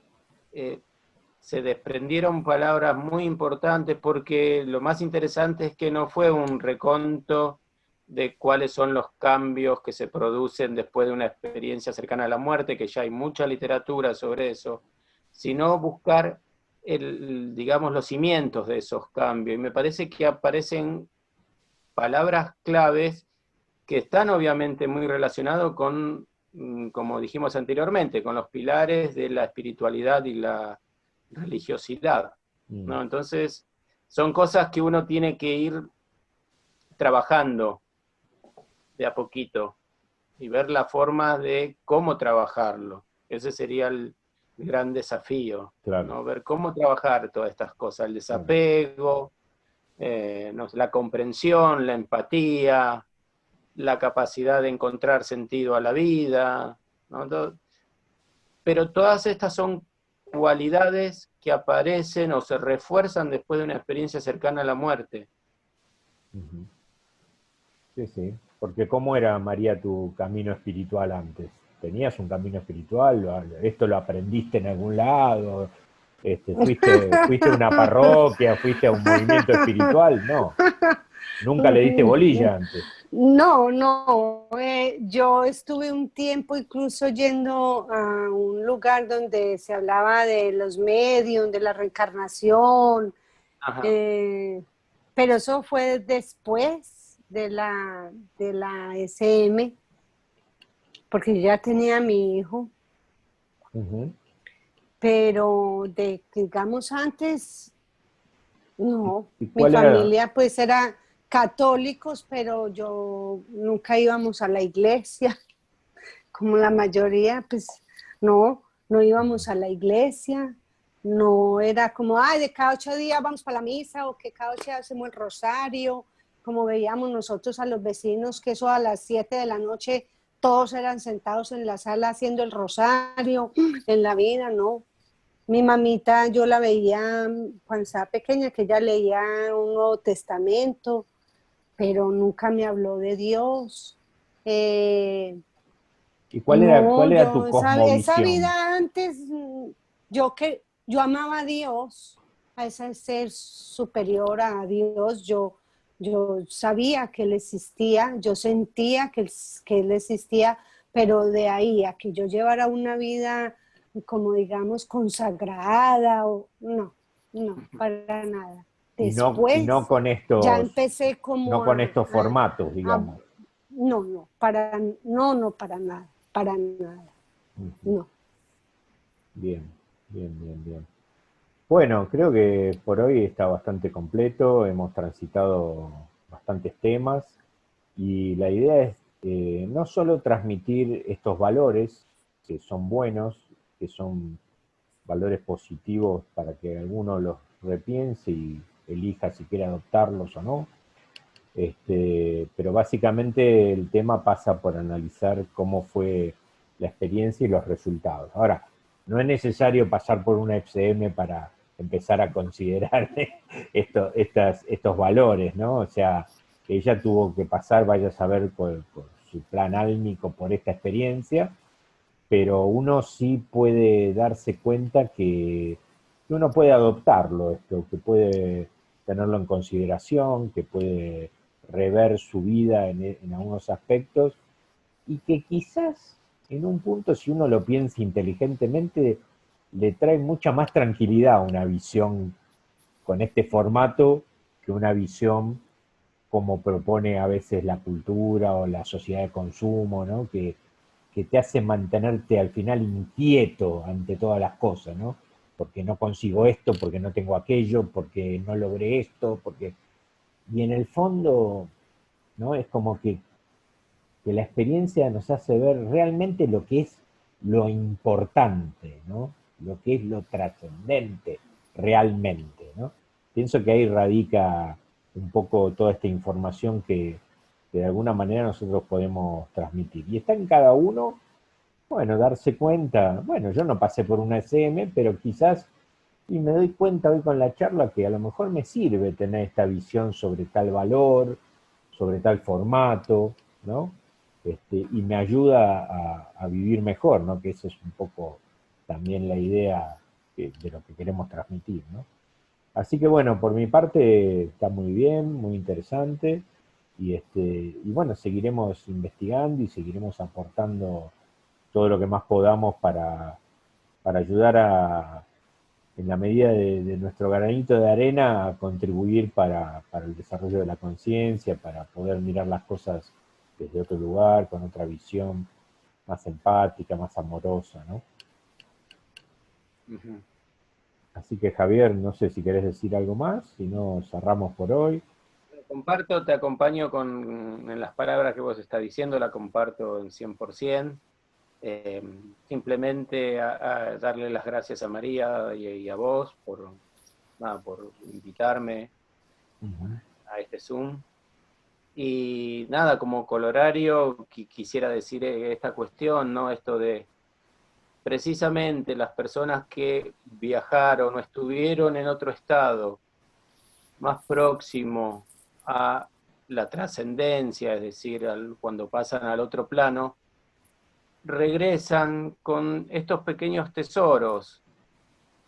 se desprendieron palabras muy importantes, porque lo más interesante es que no fue un reconto de cuáles son los cambios que se producen después de una experiencia cercana a la muerte, que ya hay mucha literatura sobre eso, sino buscar digamos, los cimientos de esos cambios. Y me parece que aparecen palabras claves que están obviamente muy relacionados con, como dijimos anteriormente, con los pilares de la espiritualidad y la religiosidad, ¿no? Entonces, son cosas que uno tiene que ir trabajando de a poquito y ver la forma de cómo trabajarlo. Ese sería el gran desafío, Claro. ¿no? Ver cómo trabajar todas estas cosas, el desapego, no sé, la comprensión, la empatía, la capacidad de encontrar sentido a la vida, ¿no? Pero todas estas son cualidades que aparecen o se refuerzan después de una experiencia cercana a la muerte. Sí, sí. Porque ¿cómo era, María, tu camino espiritual antes? ¿Tenías un camino espiritual? ¿Esto lo aprendiste en algún lado? ¿Fuiste a una parroquia? ¿Fuiste a un movimiento espiritual? No. Nunca le diste bolilla antes. No, no. Yo estuve un tiempo incluso yendo a un lugar donde se hablaba de los medios, de la reencarnación, pero eso fue después de la SM, porque yo ya tenía a mi hijo. Pero digamos antes, no. Mi familia pues era católicos, pero yo nunca íbamos a la iglesia, como la mayoría, pues no íbamos a la iglesia, no era como, ay, de cada 8 días vamos para la misa, o que cada 8 días hacemos el rosario, como veíamos nosotros a los vecinos, que eso a las 7 de la noche todos eran sentados en la sala haciendo el rosario. En la vida, no. Mi mamita, yo la veía cuando estaba pequeña, que ella leía un Nuevo Testamento, pero nunca me habló de Dios. ¿Y cuál era tu cosmovisión? Esa vida antes, yo amaba a Dios, a ese ser superior a Dios. Yo sabía que Él existía, yo sentía que Él existía, pero de ahí a que yo llevara una vida como digamos consagrada, no, para nada. Después Y no con ya estos, empecé como no con estos formatos, digamos. no, para nada, no. Bien. Bueno, creo que por hoy está bastante completo, hemos transitado bastantes temas y la idea es no solo transmitir estos valores que son buenos, que son valores positivos para que alguno los repiense y elija si quiere adoptarlos o no, pero básicamente el tema pasa por analizar cómo fue la experiencia y los resultados. Ahora, no es necesario pasar por una FCM para empezar a considerar estos valores, ¿no? O sea, ella tuvo que pasar, vaya a saber, por su plan álmico, por esta experiencia, pero uno sí puede darse cuenta que uno puede adoptarlo esto, que puede tenerlo en consideración, que puede rever su vida en algunos aspectos y que quizás en un punto, si uno lo piensa inteligentemente, le trae mucha más tranquilidad una visión con este formato que una visión como propone a veces la cultura o la sociedad de consumo, ¿no? Que te hace mantenerte al final inquieto ante todas las cosas, ¿no? Porque no consigo esto, porque no tengo aquello, porque no logré esto, porque... Y en el fondo, ¿no? Es como que la experiencia nos hace ver realmente lo que es lo importante, ¿no? Lo que es lo trascendente realmente, ¿no? Pienso que ahí radica un poco toda esta información que de alguna manera nosotros podemos transmitir. Y está en cada uno, bueno, darse cuenta, bueno, yo no pasé por una SM, pero quizás, y me doy cuenta hoy con la charla que a lo mejor me sirve tener esta visión sobre tal valor, sobre tal formato, ¿no? Y me ayuda a vivir mejor, ¿no? Que eso es un poco también la idea de lo que queremos transmitir, ¿no? Así que bueno, por mi parte está muy bien, muy interesante, y bueno, seguiremos investigando y seguiremos aportando todo lo que más podamos para ayudar en la medida de nuestro granito de arena, a contribuir para el desarrollo de la conciencia, para poder mirar las cosas desde otro lugar, con otra visión, más empática, más amorosa, ¿no? Ujú. Así que Javier, no sé si querés decir algo más, si no cerramos por hoy. Comparto, te acompaño en las palabras que vos estás diciendo, la comparto en 100%. Simplemente a darle las gracias a María y a vos por invitarme Ujú. a este Zoom. Y nada, como colorario, quisiera decir esta cuestión, ¿no? Esto de precisamente las personas que viajaron o estuvieron en otro estado más próximo a la trascendencia, es decir, cuando pasan al otro plano, regresan con estos pequeños tesoros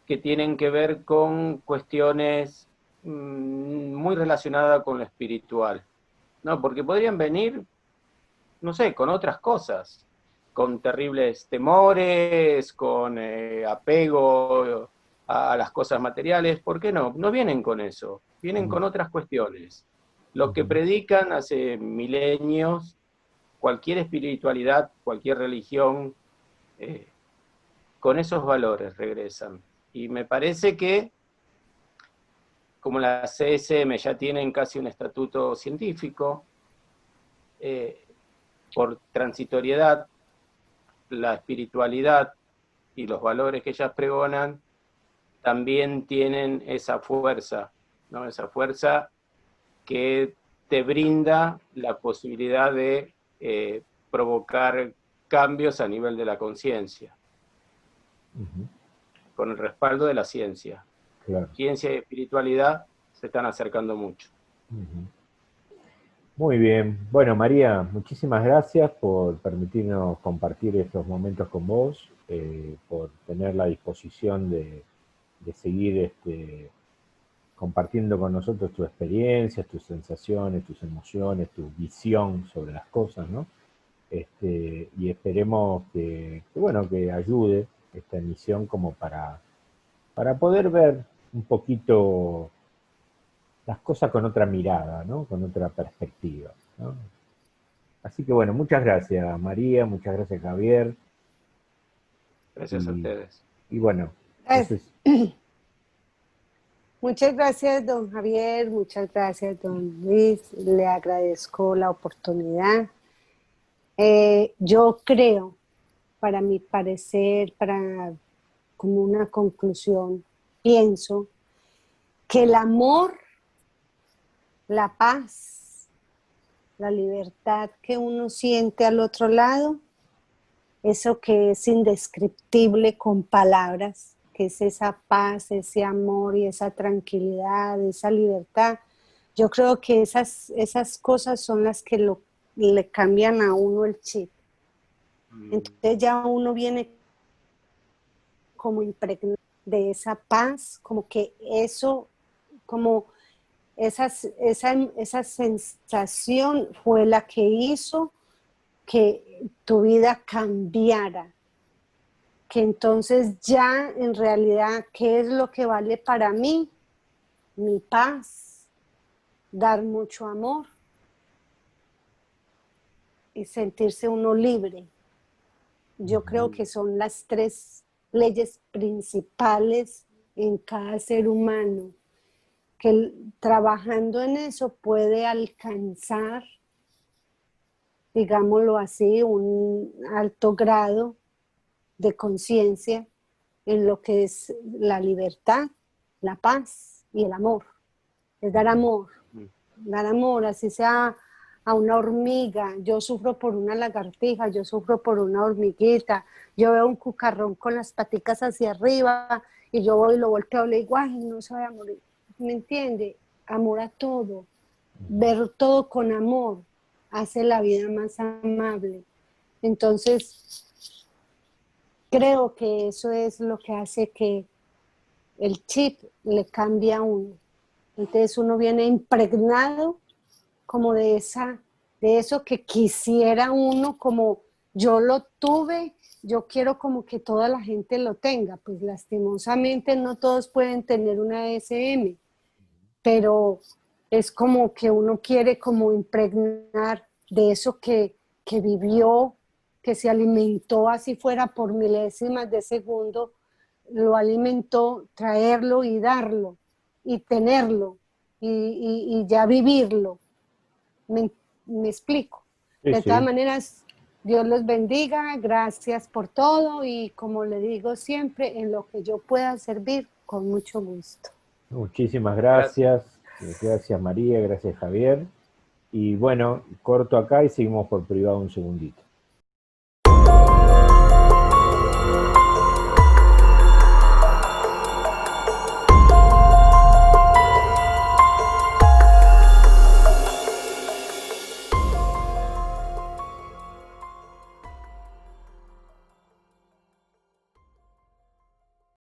que tienen que ver con cuestiones muy relacionadas con lo espiritual, ¿no? Porque podrían venir, no sé, con otras cosas, con terribles temores, con apego a las cosas materiales. ¿Por qué no? No vienen con eso, vienen con otras cuestiones. Lo que Ujú. predican hace milenios, cualquier espiritualidad, cualquier religión, eh, con esos valores regresan. Y me parece que, como la CSM ya tienen casi un estatuto científico, eh, por transitoriedad, la espiritualidad y los valores que ellas pregonan también tienen esa fuerza, ¿no? Esa fuerza que te brinda la posibilidad de provocar cambios a nivel de la conciencia, Ujú. con el respaldo de la ciencia. Claro. Ciencia y espiritualidad se están acercando mucho. Ujú. Muy bien. Bueno, María, muchísimas gracias por permitirnos compartir estos momentos con vos, por tener la disposición de seguir compartiendo con nosotros tus experiencias, tus sensaciones, tus emociones, tu visión sobre las cosas, ¿no? Y esperemos bueno, que ayude esta emisión como para poder ver un poquito las cosas con otra mirada, ¿no? Con otra perspectiva, ¿no? Así que bueno, muchas gracias María, muchas gracias Javier, Gracias a y, ustedes. y bueno, Gracias. entonces, Muchas gracias, don Javier, muchas gracias, don Luis. Le agradezco la oportunidad. Yo creo, para mi parecer, como una conclusión, pienso que el amor, la paz, la libertad que uno siente al otro lado, eso que es indescriptible con palabras, que es esa paz, ese amor y esa tranquilidad, esa libertad. Yo creo que esas cosas son las que le cambian a uno el chip. Entonces ya uno viene como impregnado de esa paz, como que eso, como esa sensación fue la que hizo que tu vida cambiara, que entonces ya en realidad, ¿qué es lo que vale para mí? Mi paz, dar mucho amor y sentirse uno libre. Yo creo que son las tres leyes principales en cada ser humano, que trabajando en eso puede alcanzar, digámoslo así, un alto grado de conciencia en lo que es la libertad, la paz y el amor. Es dar amor, así sea a una hormiga. Yo sufro por una lagartija, yo sufro por una hormiguita, yo veo un cucarrón con las paticas hacia arriba y yo voy y lo volteo y le digo, ay, no se vaya a morir. ¿Me entiende? Amor a todo, ver todo con amor hace la vida más amable. Entonces, creo que eso es lo que hace que el chip le cambia a uno. Entonces uno viene impregnado como de eso que quisiera uno, como yo lo tuve, yo quiero como que toda la gente lo tenga. Pues lastimosamente no todos pueden tener una SM, pero es como que uno quiere como impregnar de eso que vivió, que se alimentó así fuera por milésimas de segundo, lo alimentó, traerlo y darlo y tenerlo y ya vivirlo. Me explico. Sí, De todas sí. maneras, Dios los bendiga, gracias por todo y como le digo siempre, en lo que yo pueda servir, con mucho gusto. Muchísimas Gracias. gracias. Gracias María, gracias Javier. Y bueno, corto acá y seguimos por privado un segundito.